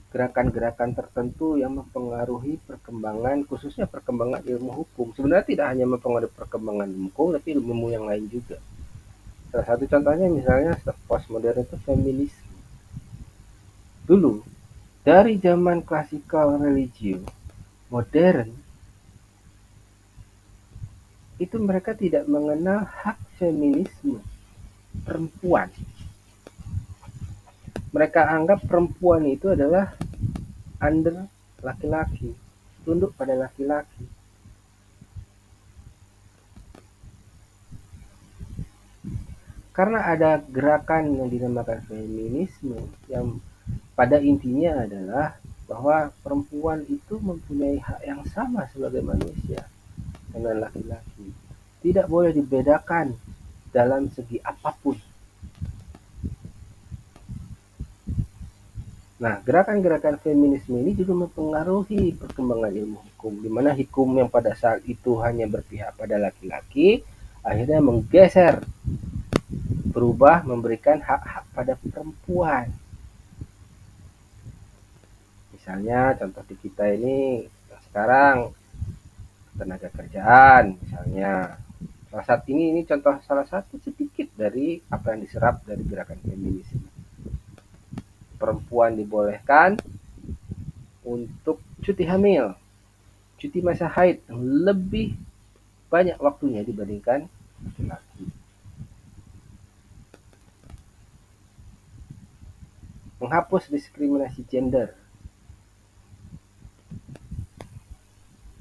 gerakan-gerakan tertentu yang mempengaruhi perkembangan, khususnya perkembangan ilmu hukum. Sebenarnya tidak hanya mempengaruhi perkembangan ilmu hukum, tapi ilmu yang lain juga. Salah satu contohnya misalnya postmodern itu feminisme. Dulu, dari zaman klasikal religio, modern, itu mereka tidak mengenal hak feminisme perempuan. Mereka anggap perempuan itu adalah under laki-laki, tunduk pada laki-laki. Karena ada gerakan yang dinamakan feminisme yang pada intinya adalah bahwa perempuan itu mempunyai hak yang sama sebagai manusia dengan laki-laki. Tidak boleh dibedakan dalam segi apapun. Nah, gerakan-gerakan feminisme ini juga mempengaruhi perkembangan ilmu hukum, di mana hukum yang pada saat itu hanya berpihak pada laki-laki, akhirnya menggeser, berubah memberikan hak-hak pada perempuan. Misalnya contoh di kita ini sekarang tenaga kerjaan misalnya. Salah satu sedikit dari apa yang diserap dari gerakan feminisme. Perempuan dibolehkan untuk cuti hamil, cuti masa haid yang lebih banyak waktunya dibandingkan laki-laki. Menghapus diskriminasi gender.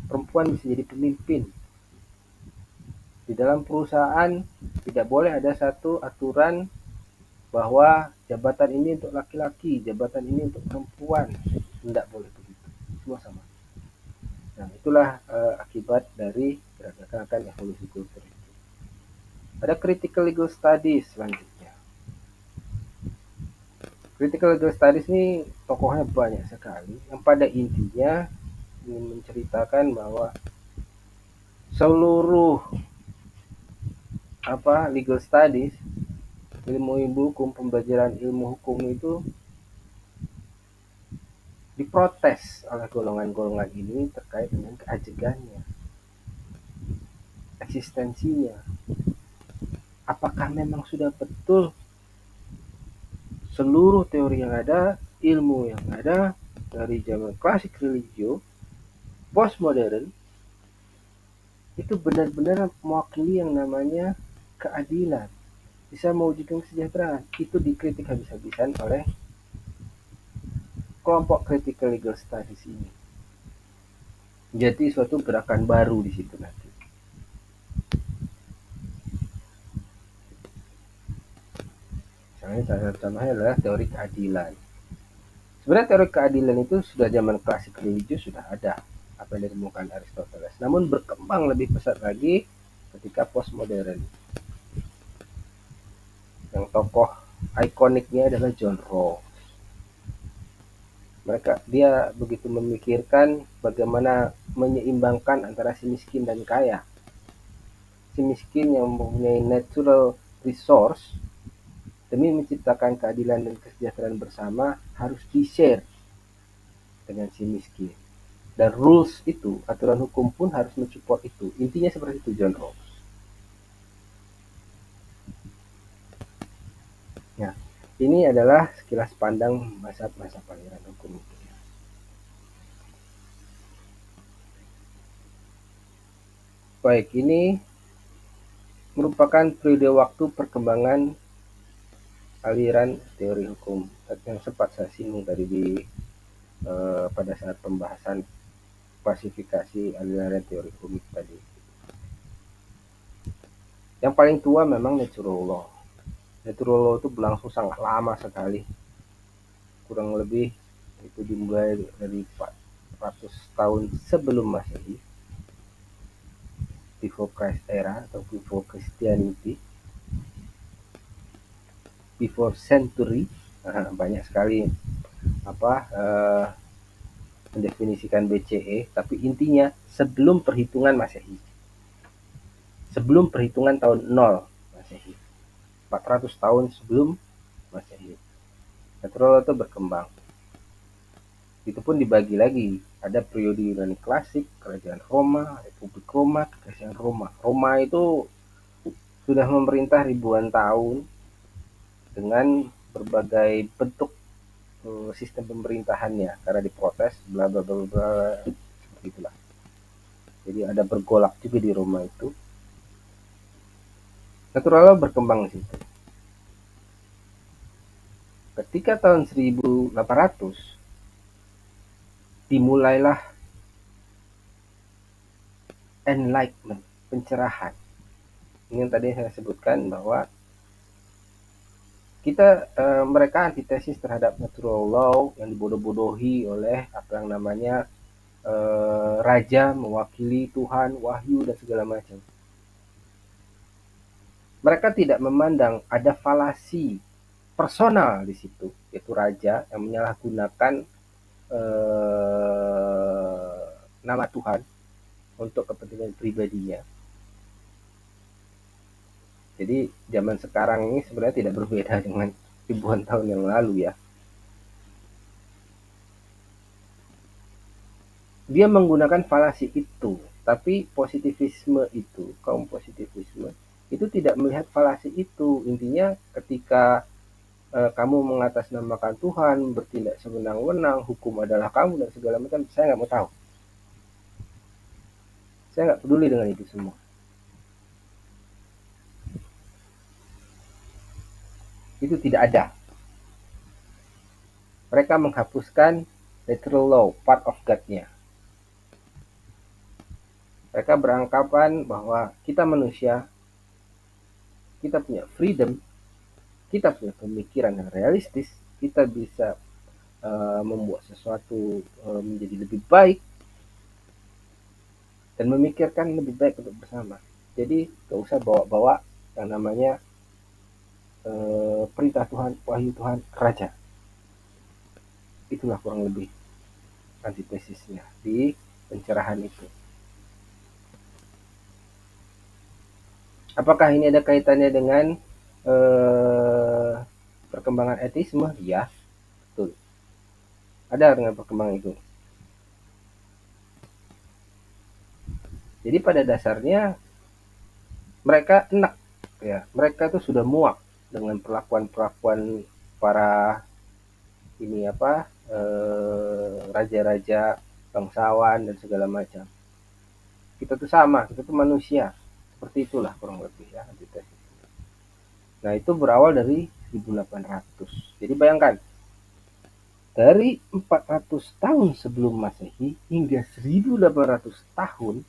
Perempuan bisa jadi pemimpin. Di dalam perusahaan tidak boleh ada satu aturan bahwa jabatan ini untuk laki-laki, jabatan ini untuk perempuan. Tidak boleh begitu. Semua sama. Nah, itulah akibat dari gerakan evolusi kultur itu. Ada critical legal studies selanjutnya. Critical legal studies ini tokohnya banyak sekali yang pada intinya ingin menceritakan bahwa seluruh legal studies, ilmu hukum, pembelajaran ilmu hukum itu diprotes oleh golongan-golongan ini terkait dengan keajegannya, eksistensinya. Apakah memang sudah betul seluruh teori yang ada, ilmu yang ada dari zaman klasik religio, postmodern, itu benar-benar mewakili yang namanya keadilan, bisa mewujudkan kesejahteraan. Itu dikritik habis-habisan oleh kelompok critical legal studies ini. Jadi suatu gerakan baru di situ nanti. Misalnya salah satu contohnya adalah teori keadilan. Sebenarnya teori keadilan itu sudah zaman klasik religius sudah ada, apa yang ditemukan Aristoteles. Namun berkembang lebih pesat lagi ketika postmodern. Yang tokoh ikoniknya adalah John Rawls. Dia begitu memikirkan bagaimana menyeimbangkan antara si miskin dan kaya. Si miskin yang mempunyai natural resource demi menciptakan keadilan dan kesejahteraan bersama harus di-share dengan si miskin. Dan rules itu, aturan hukum pun harus mensupport itu. Intinya seperti itu John Rawls. Nah, ini adalah sekilas pandang masa aliran hukum itu. Baik, ini merupakan periode waktu perkembangan aliran teori hukum yang sempat saya singgung tadi pada saat pembahasan klasifikasi aliran teori hukum tadi. Yang paling tua memang natural law. Natural law itu berlangsung sangat lama sekali, kurang lebih itu dimulai dari 400 tahun sebelum Masehi, before Christ era atau before Christianity, before century. Banyak sekali mendefinisikan BCE, tapi intinya sebelum perhitungan Masehi, sebelum perhitungan tahun 0 Masehi, 400 tahun sebelum Masehi. Natural law itu berkembang. Itu pun dibagi lagi, ada periode Yunani klasik, kerajaan Roma, Republik Roma, kerajaan Roma. Roma itu sudah memerintah ribuan tahun dengan berbagai bentuk sistem pemerintahannya karena diprotes bla bla bla bla, seperti itulah. Jadi ada bergolak juga di Roma itu. Natural law berkembang di situ. Ketika tahun 1800 dimulailah enlightenment, pencerahan. Ini yang tadi saya sebutkan bahwa mereka antitesis terhadap natural law yang dibodoh-bodohi oleh apa yang namanya raja mewakili Tuhan, wahyu dan segala macam. Mereka tidak memandang ada falasi personal di situ, yaitu raja yang menyalahgunakan nama Tuhan untuk kepentingan pribadinya. Jadi zaman sekarang ini sebenarnya tidak berbeda dengan ribuan tahun yang lalu ya. Dia menggunakan falasi itu, tapi positivisme itu, kaum positivisme itu tidak melihat falasi itu. Intinya ketika kamu mengatasnamakan Tuhan, bertindak sewenang-wenang, hukum adalah kamu dan segala macam, saya nggak mau tahu. Saya nggak peduli dengan itu semua. Itu tidak ada. Mereka menghapuskan natural law, part of God-nya. Mereka beranggapan bahwa kita manusia, kita punya freedom, kita punya pemikiran yang realistis, kita bisa membuat sesuatu menjadi lebih baik dan memikirkan lebih baik untuk bersama. Jadi gak usah bawa-bawa yang namanya perintah Tuhan, wahyu Tuhan, raja. Itulah kurang lebih antitesisnya di pencerahan itu. Apakah ini ada kaitannya dengan perkembangan etisme? Ya, betul. Ada dengan perkembangan itu. Jadi pada dasarnya mereka enak, ya. Mereka itu sudah muak dengan perlakuan-perlakuan para ini apa raja-raja, bangsawan dan segala macam. Kita tuh sama, kita tuh manusia. Seperti itulah kurang lebih ya antitesis. Nah itu berawal dari 1800. Jadi bayangkan dari 400 tahun sebelum Masehi hingga 1800 tahun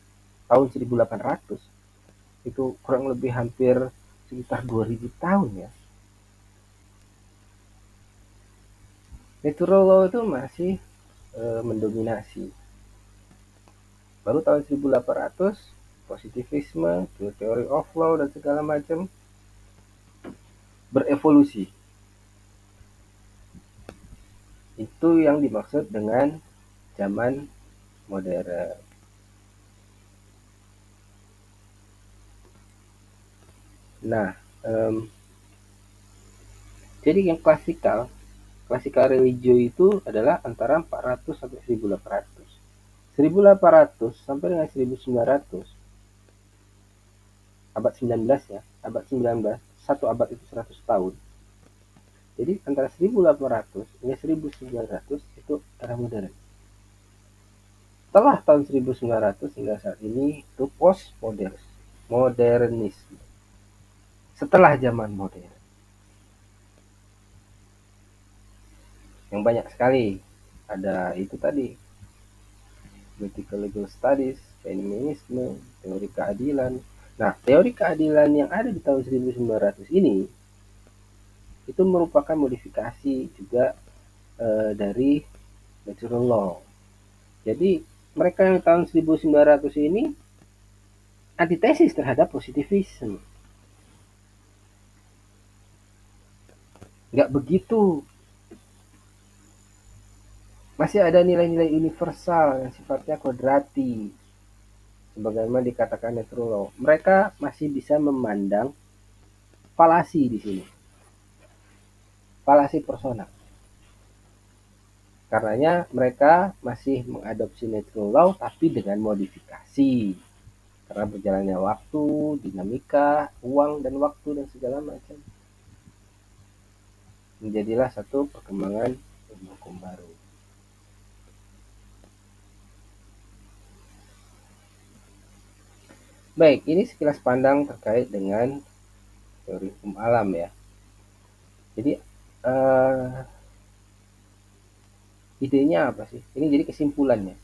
1800 itu kurang lebih hampir sekitar 2000 tahun ya. Natural law itu masih mendominasi. Baru tahun 1800 positivisme, teori of law dan segala macam berevolusi. Itu yang dimaksud dengan zaman modern. Nah, jadi yang klasikal religio itu adalah antara 400 sampai 1800. 1800 sampai dengan 1900, abad 19 ya, abad 19, satu abad itu 100 tahun. Jadi antara 1800 hingga 1900 itu era modern. Setelah tahun 1900 hingga saat ini itu modernisme. Setelah zaman modern. Yang banyak sekali. Ada itu tadi, political legal studies, feminisme, teori keadilan. Nah, teori keadilan yang ada di tahun 1900 ini itu merupakan modifikasi juga dari natural law. Jadi mereka yang tahun 1900 ini antitesis terhadap positivisme. Nggak begitu. Masih ada nilai-nilai universal yang sifatnya kodrati. Sebagaimana dikatakan natural law. Mereka masih bisa memandang falasi di sini. Falasi personal. Karenanya mereka masih mengadopsi natural law tapi dengan modifikasi. Karena berjalannya waktu, dinamika, uang dan waktu dan segala macam. Menjadilah satu perkembangan ilmu hukum baru. Baik, ini sekilas pandang terkait dengan teori hukum alam ya. Jadi idenya apa sih? Ini jadi kesimpulannya.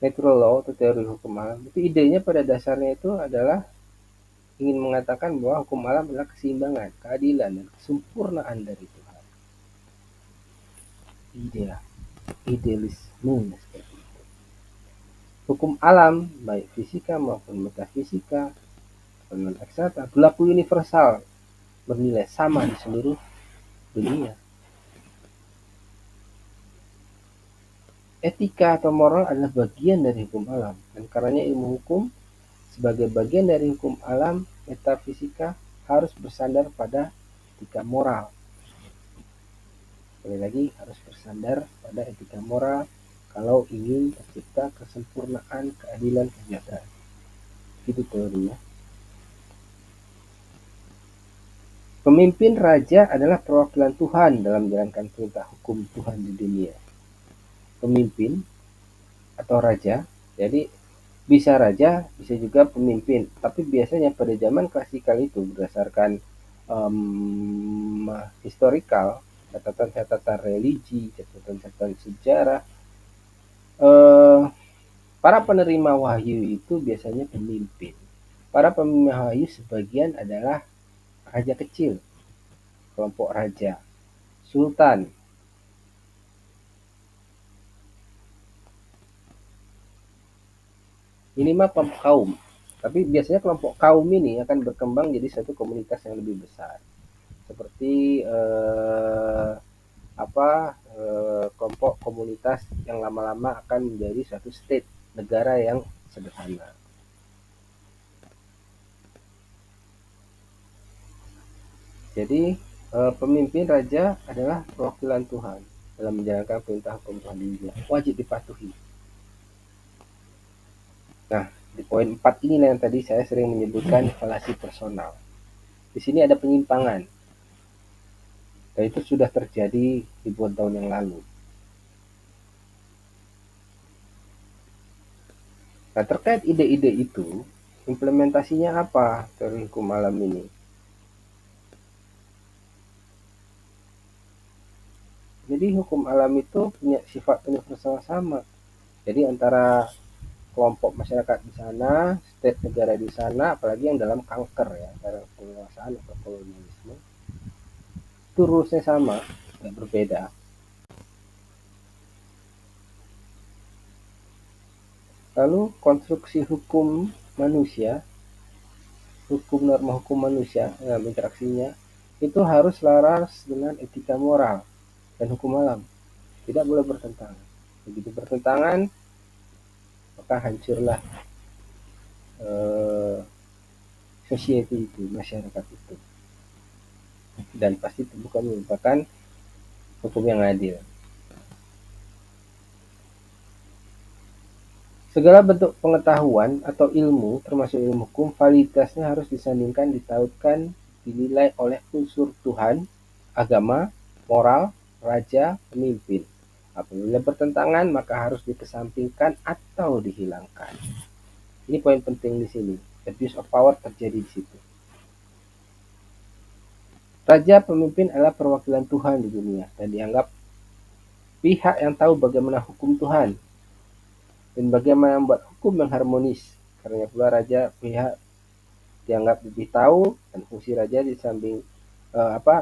Natural law atau teori hukum alam itu idenya pada dasarnya itu adalah ingin mengatakan bahwa hukum alam adalah keseimbangan, keadilan, dan kesempurnaan dari Tuhan. Idealisme seperti itu. Hukum alam, baik fisika maupun metafisika, non eksakta, berlaku universal, bernilai sama di seluruh dunia. Etika atau moral adalah bagian dari hukum alam, dan karenanya ilmu hukum sebagai bagian dari hukum alam metafisika harus bersandar pada etika moral. Sekali lagi harus bersandar pada etika moral kalau ingin tercipta kesempurnaan, keadilan, kesejahteraan. Itu teorinya. Pemimpin raja adalah perwakilan Tuhan dalam menjalankan perintah hukum Tuhan di dunia. Pemimpin atau raja, jadi bisa raja, bisa juga pemimpin. Tapi biasanya pada zaman klasikal itu berdasarkan historikal, catatan-catatan religi, catatan-catatan sejarah, para penerima wahyu itu biasanya pemimpin. Para penerima wahyu sebagian adalah raja kecil, kelompok raja, sultan. Ini mah kelompok kaum. Tapi biasanya kelompok kaum ini akan berkembang jadi satu komunitas yang lebih besar. Seperti kelompok komunitas yang lama-lama akan menjadi suatu state, negara yang sederhana. Jadi pemimpin raja adalah perwakilan Tuhan dalam menjalankan perintah hukum Tuhan di dunia, wajib dipatuhi. Nah, di poin 4 ini yang tadi saya sering menyebutkan falasi personal. Di sini ada penyimpangan, dan itu sudah terjadi ribuan tahun yang lalu. Nah, terkait ide-ide itu, implementasinya apa teori hukum alam ini? Jadi hukum alam itu punya sifat universal sama. Jadi antara kelompok masyarakat di sana, state negara di sana, apalagi yang dalam kanker ya, dalam penguasaan atau kolonialisme, itu rulesnya sama, nggak berbeda. Lalu konstruksi hukum manusia, hukum norma hukum manusia dalam interaksinya, itu harus selaras dengan etika moral dan hukum alam. Tidak boleh bertentangan. Begitu bertentangan, maka hancurlah eh, society itu, masyarakat itu. Dan pasti itu bukan merupakan hukum yang adil. Segala bentuk pengetahuan atau ilmu, termasuk ilmu hukum, validitasnya harus disandingkan, ditautkan, dinilai oleh unsur Tuhan, agama, moral, raja, pemimpin. Apabila bertentangan, maka harus dikesampingkan atau dihilangkan. Ini poin penting di sini. Abuse of power terjadi di situ. Raja pemimpin adalah perwakilan Tuhan di dunia dan dianggap pihak yang tahu bagaimana hukum Tuhan dan bagaimana membuat hukum yang harmonis. Karena pula raja pihak dianggap lebih tahu, dan fungsi raja di samping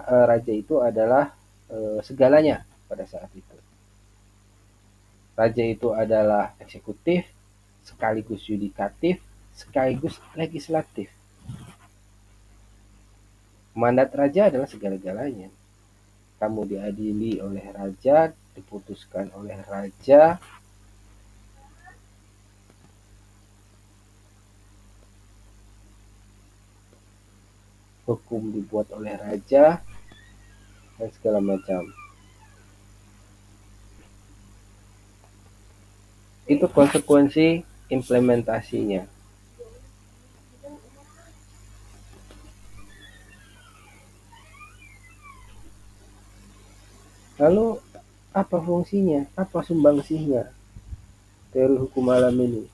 raja itu adalah segalanya pada saat itu. Raja itu adalah eksekutif, sekaligus yudikatif, sekaligus legislatif. Mandat raja adalah segala-galanya. Kamu diadili oleh raja, diputuskan oleh raja, hukum dibuat oleh raja, dan segala macam. Itu konsekuensi implementasinya. Lalu apa fungsinya? Apa sumbangsihnya teori hukum alam ini?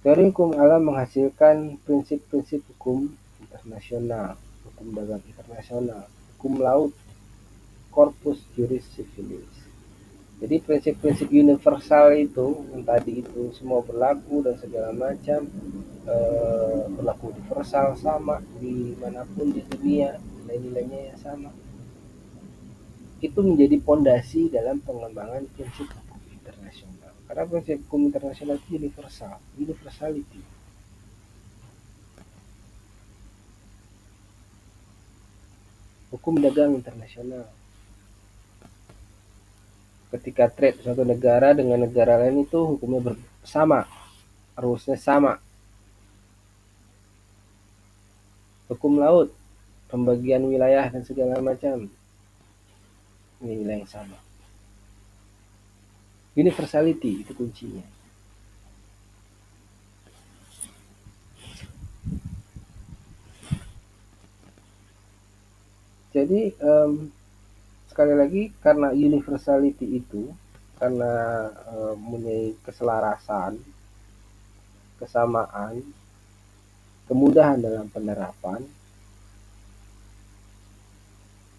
Teori hukum alam menghasilkan prinsip-prinsip hukum internasional, hukum dagang internasional, hukum laut, corpus juris civilis. Jadi prinsip-prinsip universal itu, yang tadi itu semua berlaku dan segala macam, berlaku universal, sama dimanapun di dunia, nilai-nilainya yang sama. Itu menjadi pondasi dalam pengembangan prinsip hukum internasional. Karena prinsip hukum internasional itu universal, universality. Hukum dagang internasional. Ketika trade suatu negara dengan negara lain itu hukumnya bersama, rulesnya sama. Hukum laut, pembagian wilayah dan segala macam, nilai yang sama. Universality itu kuncinya. Jadi sekali lagi, karena universality itu, karena mempunyai keselarasan, kesamaan, kemudahan dalam penerapan,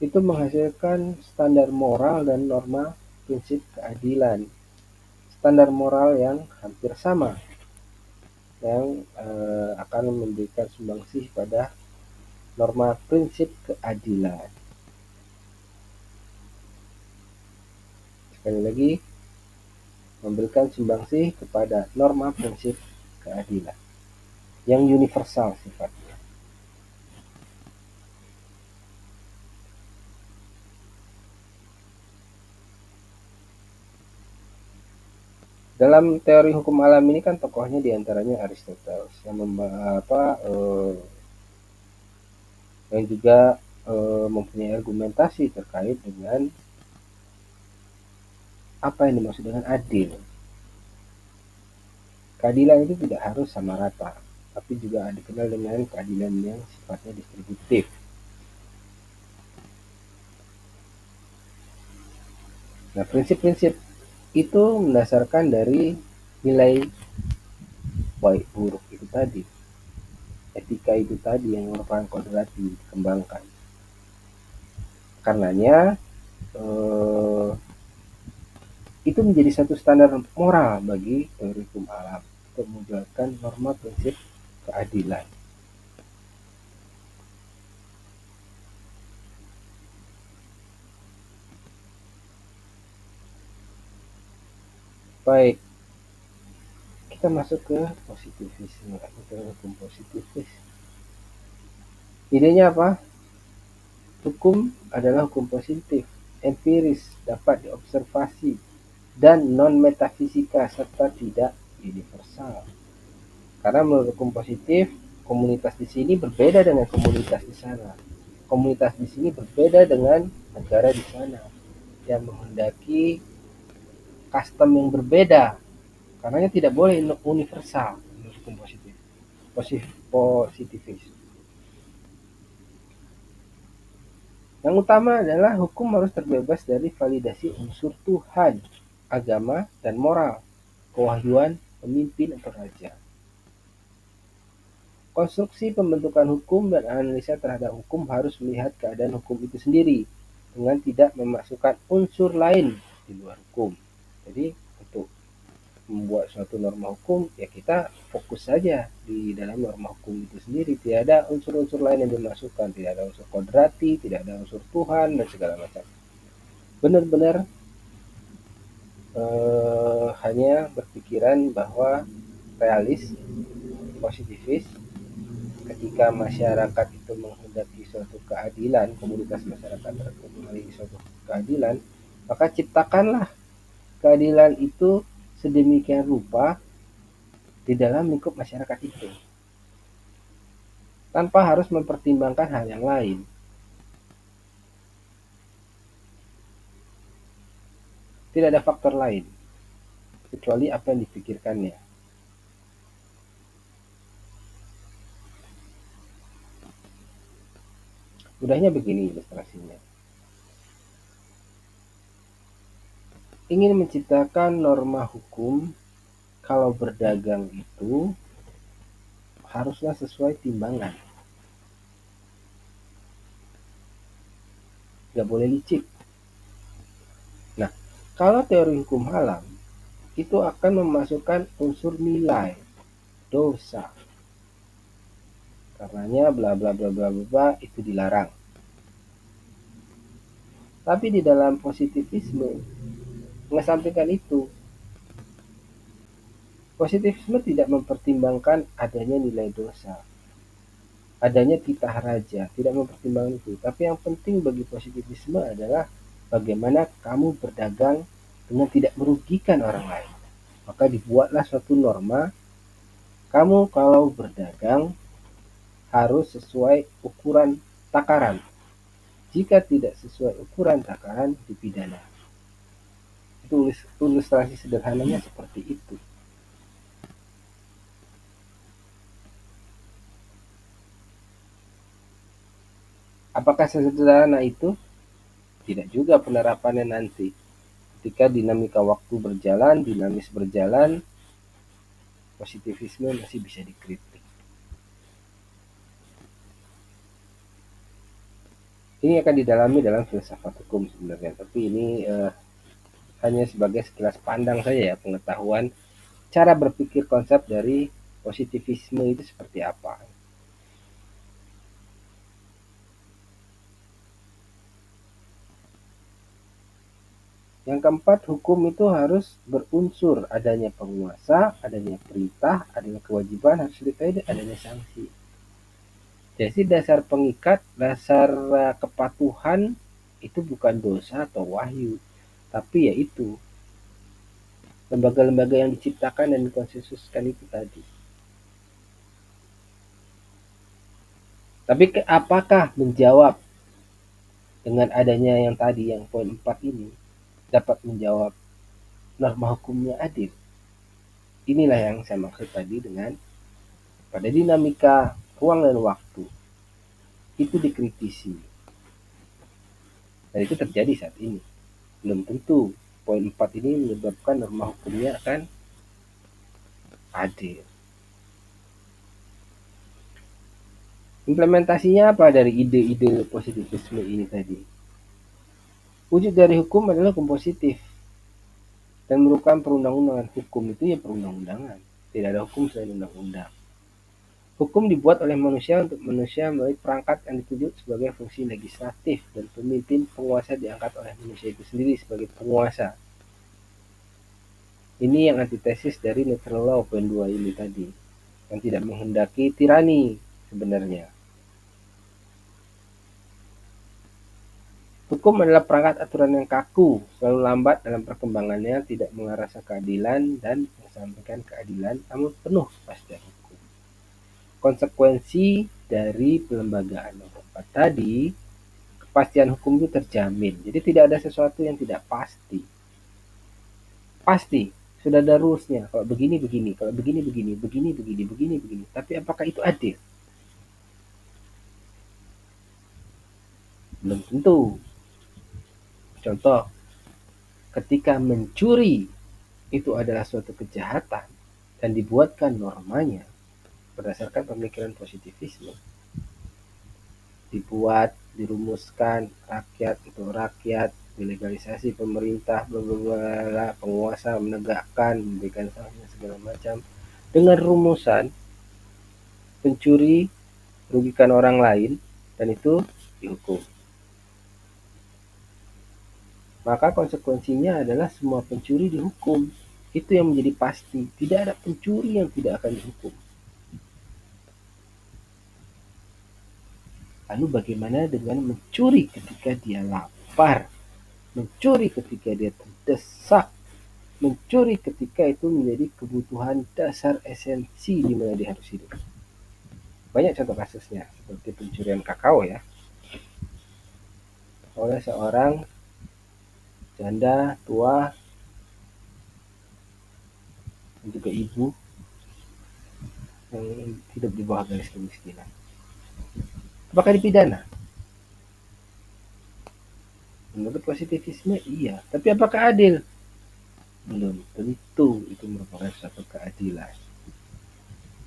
itu menghasilkan standar moral dan norma prinsip keadilan. Standar moral yang hampir sama, yang akan memberikan sumbangsih pada norma prinsip keadilan. Sekali lagi, memberikan sumbangsih kepada norma prinsip keadilan yang universal sifatnya. Dalam teori hukum alam ini kan tokohnya diantaranya Aristoteles yang yang juga mempunyai argumentasi terkait dengan apa yang dimaksud dengan adil. Keadilan itu tidak harus sama rata, tapi juga dikenal dengan keadilan yang sifatnya distributif. Nah, prinsip-prinsip itu mendasarkan dari nilai baik buruk itu tadi, etika itu tadi yang merupakan kodrati dikembangkan. Karenanya eh, itu menjadi satu standar moral bagi teori hukum alam untuk menjalankan norma prinsip keadilan. Baik, kita masuk ke positivisme atau hukum positivis. Idenya apa? Hukum adalah hukum positif, empiris, dapat diobservasi, dan non-metafisika serta tidak universal. Karena menurut hukum positif, komunitas di sini berbeda dengan komunitas di sana. Komunitas di sini berbeda dengan negara di sana yang menghendaki custom yang berbeda. Karena tidak boleh universal menurut hukum positif. Positivis. Yang utama adalah hukum harus terbebas dari validasi unsur Tuhan, agama, dan moral, kewahyuan, pemimpin atau raja. Konstruksi pembentukan hukum dan analisa terhadap hukum harus melihat keadaan hukum itu sendiri dengan tidak memasukkan unsur lain di luar hukum. Jadi untuk membuat suatu norma hukum ya kita fokus saja di dalam norma hukum itu sendiri, tidak ada unsur-unsur lain yang dimasukkan, tidak ada unsur kodrati, tidak ada unsur Tuhan dan segala macam. Benar-benar hanya berpikiran bahwa realis, positivis, ketika masyarakat itu menghendaki suatu keadilan, komunitas masyarakat menghendaki suatu keadilan, maka ciptakanlah keadilan itu sedemikian rupa di dalam lingkup masyarakat itu, tanpa harus mempertimbangkan hal yang lain. Tidak ada faktor lain, kecuali apa yang dipikirkannya. Mudahnya begini ilustrasinya. Ingin menciptakan norma hukum, kalau berdagang itu haruslah sesuai timbangan. Nggak boleh licik. Nah, kalau teori hukum alam, itu akan memasukkan unsur nilai, dosa. Karenanya bla bla bla bla bla itu dilarang. Tapi di dalam positivisme mengesampingkan itu. Positivisme tidak mempertimbangkan adanya nilai dosa, adanya titah raja, tidak mempertimbangkan itu. Tapi yang penting bagi positivisme adalah bagaimana kamu berdagang dengan tidak merugikan orang lain. Maka dibuatlah suatu norma, kamu kalau berdagang harus sesuai ukuran takaran. Jika tidak sesuai ukuran takaran, dipidana. Itu ilustrasi sederhananya seperti itu. Apakah sesederhana itu? Tidak juga penerapannya nanti. Ketika dinamika waktu berjalan, dinamis berjalan, positivisme masih bisa dikritik. Ini akan didalami dalam filsafat hukum sebenarnya, tapi ini hanya sebagai sekilas pandang saja ya, pengetahuan cara berpikir konsep dari positivisme itu seperti apa. Yang keempat, hukum itu harus berunsur adanya penguasa, adanya perintah, adanya kewajiban, harus dikaitkan adanya sanksi. Jadi dasar pengikat, dasar kepatuhan itu bukan dosa atau wahyu, tapi yaitu lembaga-lembaga yang diciptakan dan dikonsensuskan itu tadi. Tapi apakah menjawab dengan adanya yang tadi, yang poin 4 ini, dapat menjawab norma hukumnya adil? Inilah yang saya maksud tadi dengan pada dinamika ruang dan waktu itu dikritisi. Dan itu terjadi saat ini. Belum tentu poin 4 ini menyebabkan norma hukumnya akan adil. Implementasinya apa dari ide-ide positivisme ini tadi? Wujud dari hukum adalah hukum positif dan merupakan perundang-undangan. Hukum itu ya perundang-undangan. Tidak ada hukum selain undang-undang. Hukum dibuat oleh manusia untuk manusia melalui perangkat yang ditunjuk sebagai fungsi legislatif dan pemimpin penguasa diangkat oleh manusia itu sendiri sebagai penguasa. Ini yang antitesis dari natural law poin 2 ini tadi, yang tidak menghendaki tirani sebenarnya. Hukum adalah perangkat aturan yang kaku, selalu lambat dalam perkembangannya, tidak mengarah keadilan dan menyampaikan keadilan, namun penuh kepastian hukum. Konsekuensi dari pelembagaan yang tepat tadi, kepastian hukum itu terjamin. Jadi tidak ada sesuatu yang tidak pasti. Pasti, sudah ada rules-nya. Kalau begini begini, kalau begini begini, begini begini, begini begini. Tapi apakah itu adil? Belum tentu. Contoh, ketika mencuri itu adalah suatu kejahatan dan dibuatkan normanya berdasarkan pemikiran positivisme, dibuat, dirumuskan rakyat untuk rakyat, dilegalisasi pemerintah, penguasa menegakkan, memberikan sanksi segala macam dengan rumusan pencuri merugikan orang lain dan itu dihukum. Maka konsekuensinya adalah semua pencuri dihukum. Itu yang menjadi pasti. Tidak ada pencuri yang tidak akan dihukum. Lalu bagaimana dengan mencuri ketika dia lapar? Mencuri ketika dia terdesak? Mencuri ketika itu menjadi kebutuhan dasar esensi di mana dia harus hidup. Banyak contoh kasusnya, seperti pencurian kakao ya, oleh seorang janda tua dan juga ibu yang hidup di bawah garis kemiskinan. Apakah dipidana? Menurut positivisme iya, tapi apakah adil? Belum tentu itu merupakan suatu keadilan.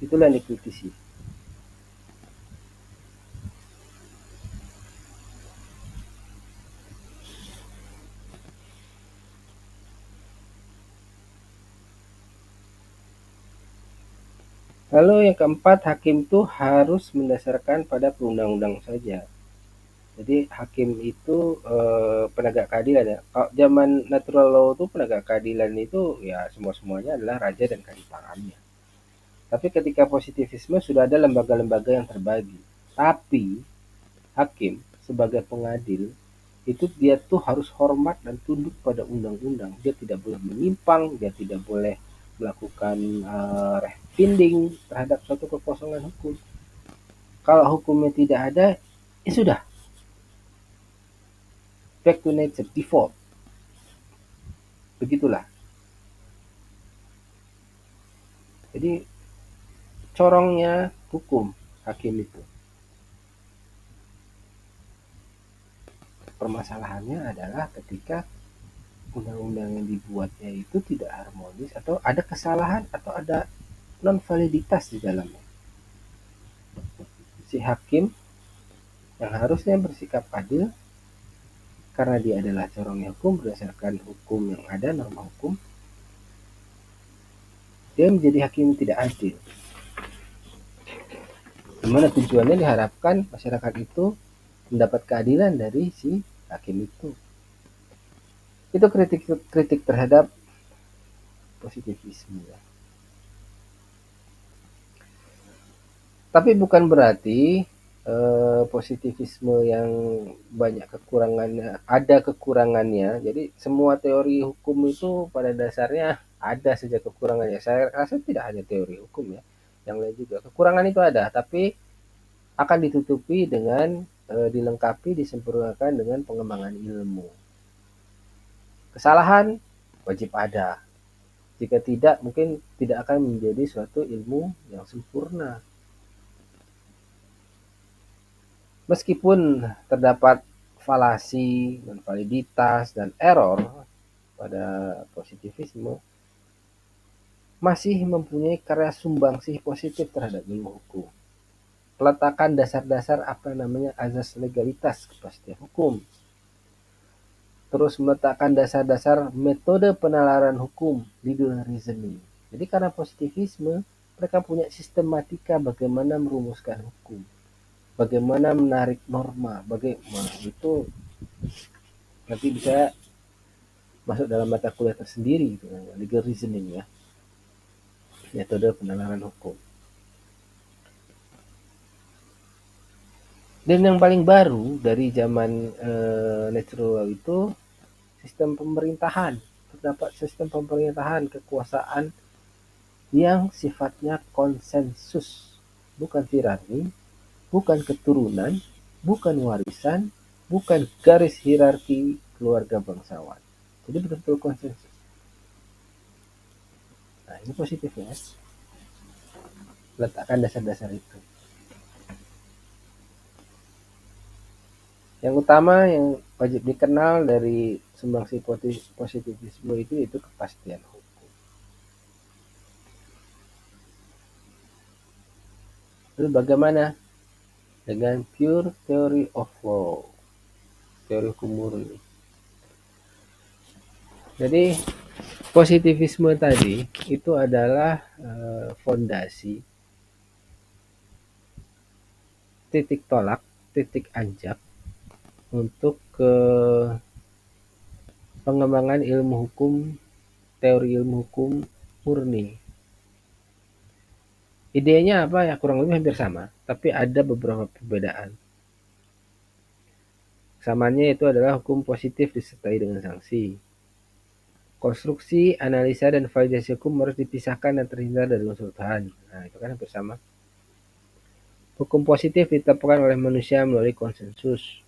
Itulah yang dikritisi. Lalu yang keempat, hakim itu harus mendasarkan pada perundang-undang saja. Jadi hakim itu penegak keadilan ya. Kalau zaman natural law itu penegak keadilan itu ya semua-semuanya adalah raja dan kadiparannya. Tapi ketika positivisme sudah ada lembaga-lembaga yang terbagi. Tapi hakim sebagai pengadil itu dia tuh harus hormat dan tunduk pada undang-undang. Dia tidak boleh menyimpang, dia tidak boleh melakukan refinding terhadap suatu kekosongan hukum. Kalau hukumnya tidak ada, ya sudah. Back to nature, default. Begitulah. Jadi corongnya hukum hakim itu. Permasalahannya adalah ketika undang-undang yang dibuatnya itu tidak harmonis atau ada kesalahan atau ada non validitas di dalamnya. Si hakim yang harusnya bersikap adil karena dia adalah corongnya hukum berdasarkan hukum yang ada, norma hukum, dia menjadi hakim tidak adil. Dimana tujuannya diharapkan masyarakat itu mendapat keadilan dari si hakim itu. Itu kritik terhadap positivisme ya. Tapi bukan berarti positivisme yang banyak kekurangannya, ada kekurangannya. Jadi semua teori hukum itu pada dasarnya ada saja kekurangannya. Saya rasa tidak hanya teori hukum ya, yang lain juga. Kekurangan itu ada, tapi akan ditutupi dengan dilengkapi, disempurnakan dengan pengembangan ilmu. Kesalahan wajib ada. Jika tidak, mungkin tidak akan menjadi suatu ilmu yang sempurna. Meskipun terdapat falasi dan validitas dan error pada positivisme, masih mempunyai karya sumbangsih positif terhadap ilmu hukum. Peletakan dasar-dasar apa namanya azas legalitas kepastian hukum. Terus meletakkan dasar-dasar metode penalaran hukum, legal reasoning. Jadi karena positivisme, mereka punya sistematika bagaimana merumuskan hukum, bagaimana menarik norma, bagaimana itu nanti bisa masuk dalam mata kuliah tersendiri gitu, legal reasoning ya, metode penalaran hukum. Dan yang paling baru dari zaman natural law itu sistem pemerintahan. Terdapat sistem pemerintahan kekuasaan yang sifatnya konsensus, bukan tirani, bukan keturunan, bukan warisan, bukan garis hierarki keluarga bangsawan. Jadi betul-betul konsensus. Nah, ini positifnya. Letakkan dasar-dasar itu. Yang utama yang wajib dikenal dari sumbangsi positivisme itu kepastian hukum. Lalu bagaimana dengan pure theory of law, teori hukum murni? Jadi positivisme tadi itu adalah fondasi, titik tolak, titik anjak untuk pengembangan ilmu hukum, teori ilmu hukum murni. Idenya apa ya, kurang lebih hampir sama, tapi ada beberapa perbedaan. Samanya itu adalah hukum positif disertai dengan sanksi. Konstruksi, analisa, dan validasi hukum harus dipisahkan dan terhindar dari unsur Tuhan. Nah, itu kan hampir sama. Hukum positif ditetapkan oleh manusia melalui konsensus.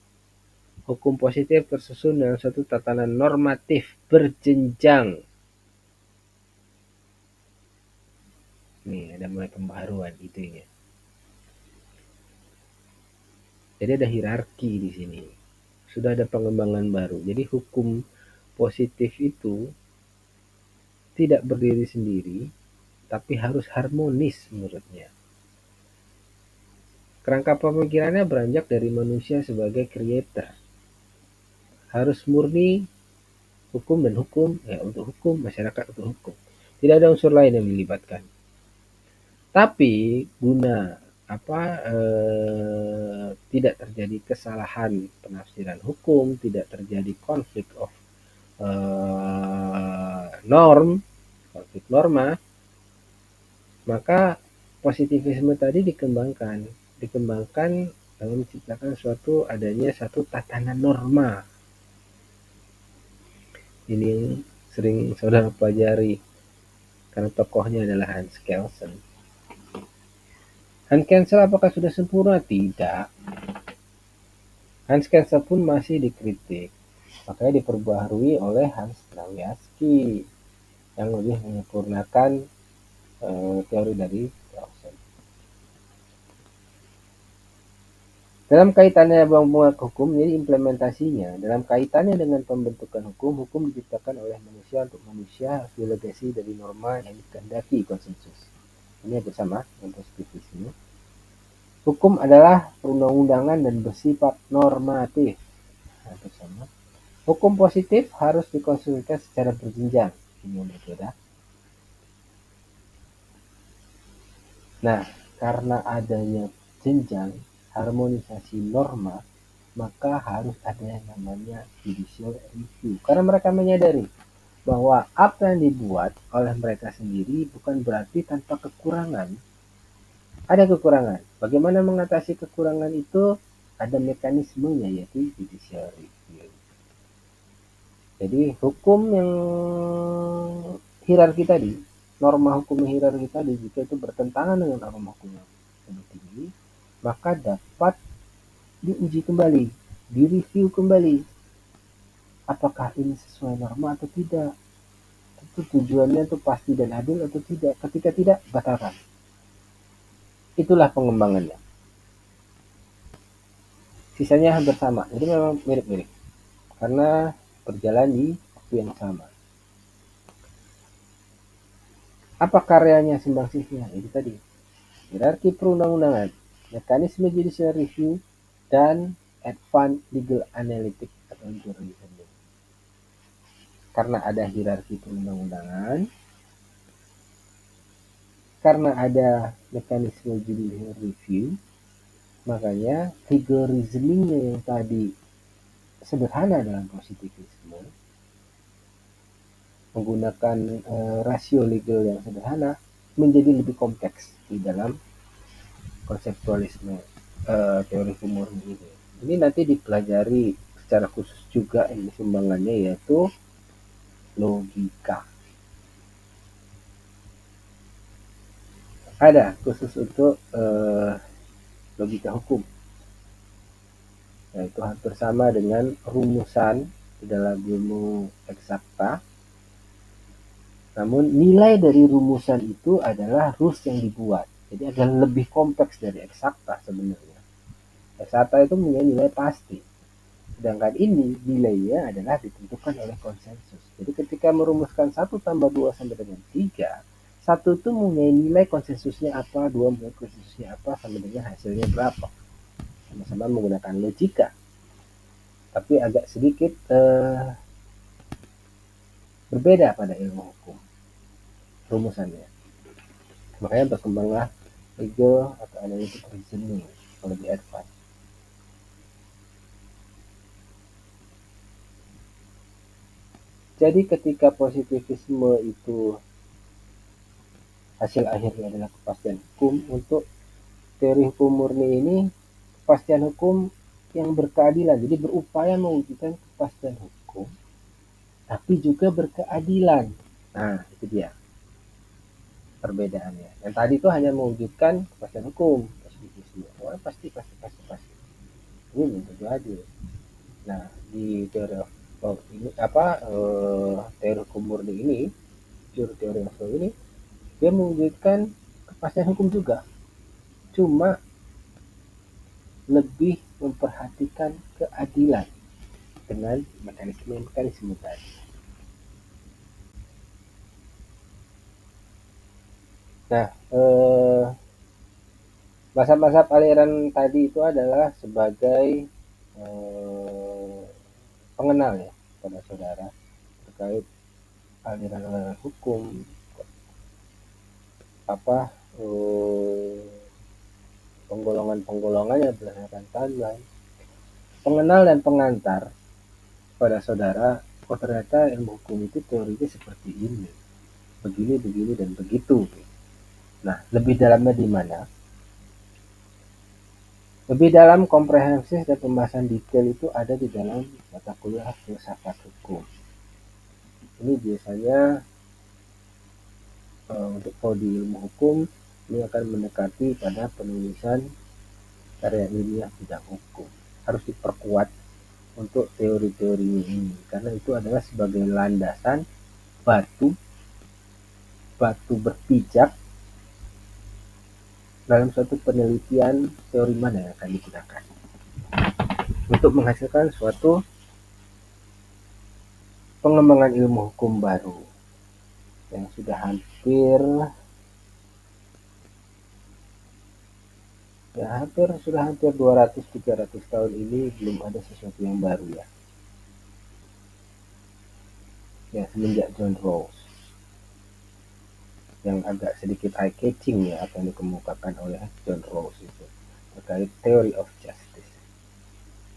Hukum positif tersusun dalam suatu tatanan normatif berjenjang. Nih, ada mulai pembaharuan itunya. Jadi ada hierarki di sini. Sudah ada pengembangan baru. Jadi hukum positif itu tidak berdiri sendiri, tapi harus harmonis menurutnya. Kerangka pemikirannya beranjak dari manusia sebagai creator. Harus murni hukum dan hukum, ya untuk hukum, masyarakat untuk hukum. Tidak ada unsur lain yang dilibatkan. Tapi guna tidak terjadi kesalahan penafsiran hukum, tidak terjadi konflik of konflik norma, maka positivisme tadi dikembangkan dalam menciptakan adanya satu tatanan norma. Ini sering saudara pelajari karena tokohnya adalah Hans Kelsen. Hans Kelsen apakah sudah sempurna? Tidak. Hans Kelsen pun masih dikritik. Makanya diperbaharui oleh Hans Nawiaski yang lebih menyempurnakan teori dari Kelsen. Dalam kaitannya pembuat hukum, jadi implementasinya dalam kaitannya dengan pembentukan hukum, hukum diciptakan oleh manusia untuk manusia, delegasi dari norma yang dikehendaki konsensus. Ini bersama dengan positivisme. Hukum adalah perundang-undangan dan bersifat normatif. Nah, bersama. Hukum positif harus dikonsultasikan secara berjenjang. Ini yang berbeda. Nah, karena adanya jenjang harmonisasi norma, maka harus ada yang namanya judicial review. Karena mereka menyadari bahwa apa yang dibuat oleh mereka sendiri bukan berarti tanpa kekurangan. Ada kekurangan. Bagaimana mengatasi kekurangan itu? Ada mekanismenya, yaitu judicial review. Jadi hukum yang hierarki tadi, norma hukum hierarki tadi, jika itu bertentangan dengan norma hukum yang lebih tinggi, maka dapat diuji kembali, direview kembali, apakah ini sesuai norma atau tidak, itu tujuannya itu pasti dan adil atau tidak. Ketika tidak, batalkan. Itulah pengembangannya. Sisanya hampir sama, jadi memang mirip-mirip karena berjalan di waktu yang sama. Apa karyanya sumbangsihnya? Itu tadi, hierarki perundang-undangan, mekanisme judicial review, dan advanced legal analytic atau journalism. Karena ada hierarki perundang-undangan, karena ada mekanisme judicial review, makanya legal reasoningnya yang tadi sederhana dalam positivisme, menggunakan rasio legal yang sederhana, menjadi lebih kompleks di dalam konseptualisme teori murni ini. Ini nanti dipelajari secara khusus juga ini sumbangannya, yaitu logika. Ada khusus untuk logika hukum, yaitu hampir sama dengan rumusan di dalam ilmu eksakta. Namun nilai dari rumusan itu adalah rules yang dibuat. Jadi agak lebih kompleks dari eksakta sebenarnya. Eksakta itu punya nilai pasti. Sedangkan ini nilainya adalah ditentukan oleh konsensus. Jadi ketika merumuskan 1 tambah 2 sampai dengan 3, 1 itu mempunyai nilai konsensusnya apa, 2 mempunyai konsensusnya apa, sama dengan hasilnya berapa. Sama-sama menggunakan logika. Tapi agak sedikit berbeda pada ilmu hukum rumusannya. Makanya berkembanglah legal atau analytic reasoning yang lebih advance. Jadi ketika positivisme itu hasil akhirnya adalah kepastian hukum, untuk teori hukum murni ini kepastian hukum yang berkeadilan. Jadi berupaya mewujudkan kepastian hukum tapi juga berkeadilan. Nah, itu dia perbedaannya. Yang tadi itu hanya mewujudkan kepastian hukum, positivisme. Oh, pasti. Ini belum tentu adil. Nah, di teori ini teori hukum murni ini, teori of law ini, dia mewujudkan kepastian hukum juga, cuma lebih memperhatikan keadilan dengan mekanisme tadi. Nah, mazhab-mazhab aliran tadi itu adalah sebagai pengenal ya pada saudara terkait aliran-aliran hukum, apa penggolongan-penggolongannya berdasarkan timeline, pengenal dan pengantar pada saudara. Oh, ternyata ilmu hukum itu teorinya seperti ini, begini dan begitu. Nah, lebih dalamnya di mana? Lebih dalam, komprehensif dan pembahasan detail itu ada di dalam mata kuliah filsafat hukum. Ini biasanya untuk prodi ilmu hukum ini akan mendekati pada penulisan karya ilmiah bidang hukum. Harus diperkuat untuk teori-teori ini karena itu adalah sebagai landasan batu berpijak dalam suatu penelitian teori mana yang akan digunakan untuk menghasilkan suatu pengembangan ilmu hukum baru yang sudah hampir 200-300 tahun ini belum ada sesuatu yang baru ya. Ya, semenjak John Rawls yang agak sedikit eye catching ya apa yang dikemukakan oleh John Rawls itu terkait theory of justice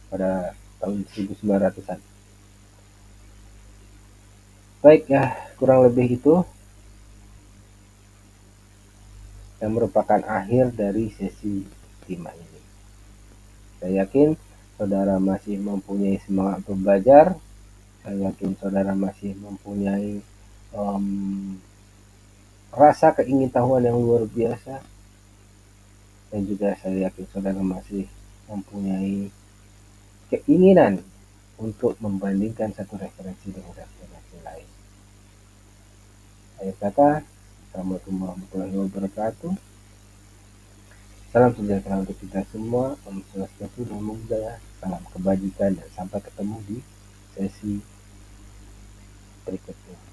pada tahun 1900-an. Baik ya, kurang lebih itu yang merupakan akhir dari sesi 5 ini. Saya yakin saudara masih mempunyai semangat untuk belajar. Saya yakin saudara masih mempunyai mmm, rasa keingintahuan yang luar biasa, dan juga saya yakin saudara masih mempunyai keinginan untuk membandingkan satu referensi dengan referensi lain. Akhir kata, Assalamualaikum warahmatullahi wabarakatuh. Salam sejahtera untuk kita semua. Om Swastiastu, Namo Buddhaya. Salam kebajikan dan sampai ketemu di sesi berikutnya.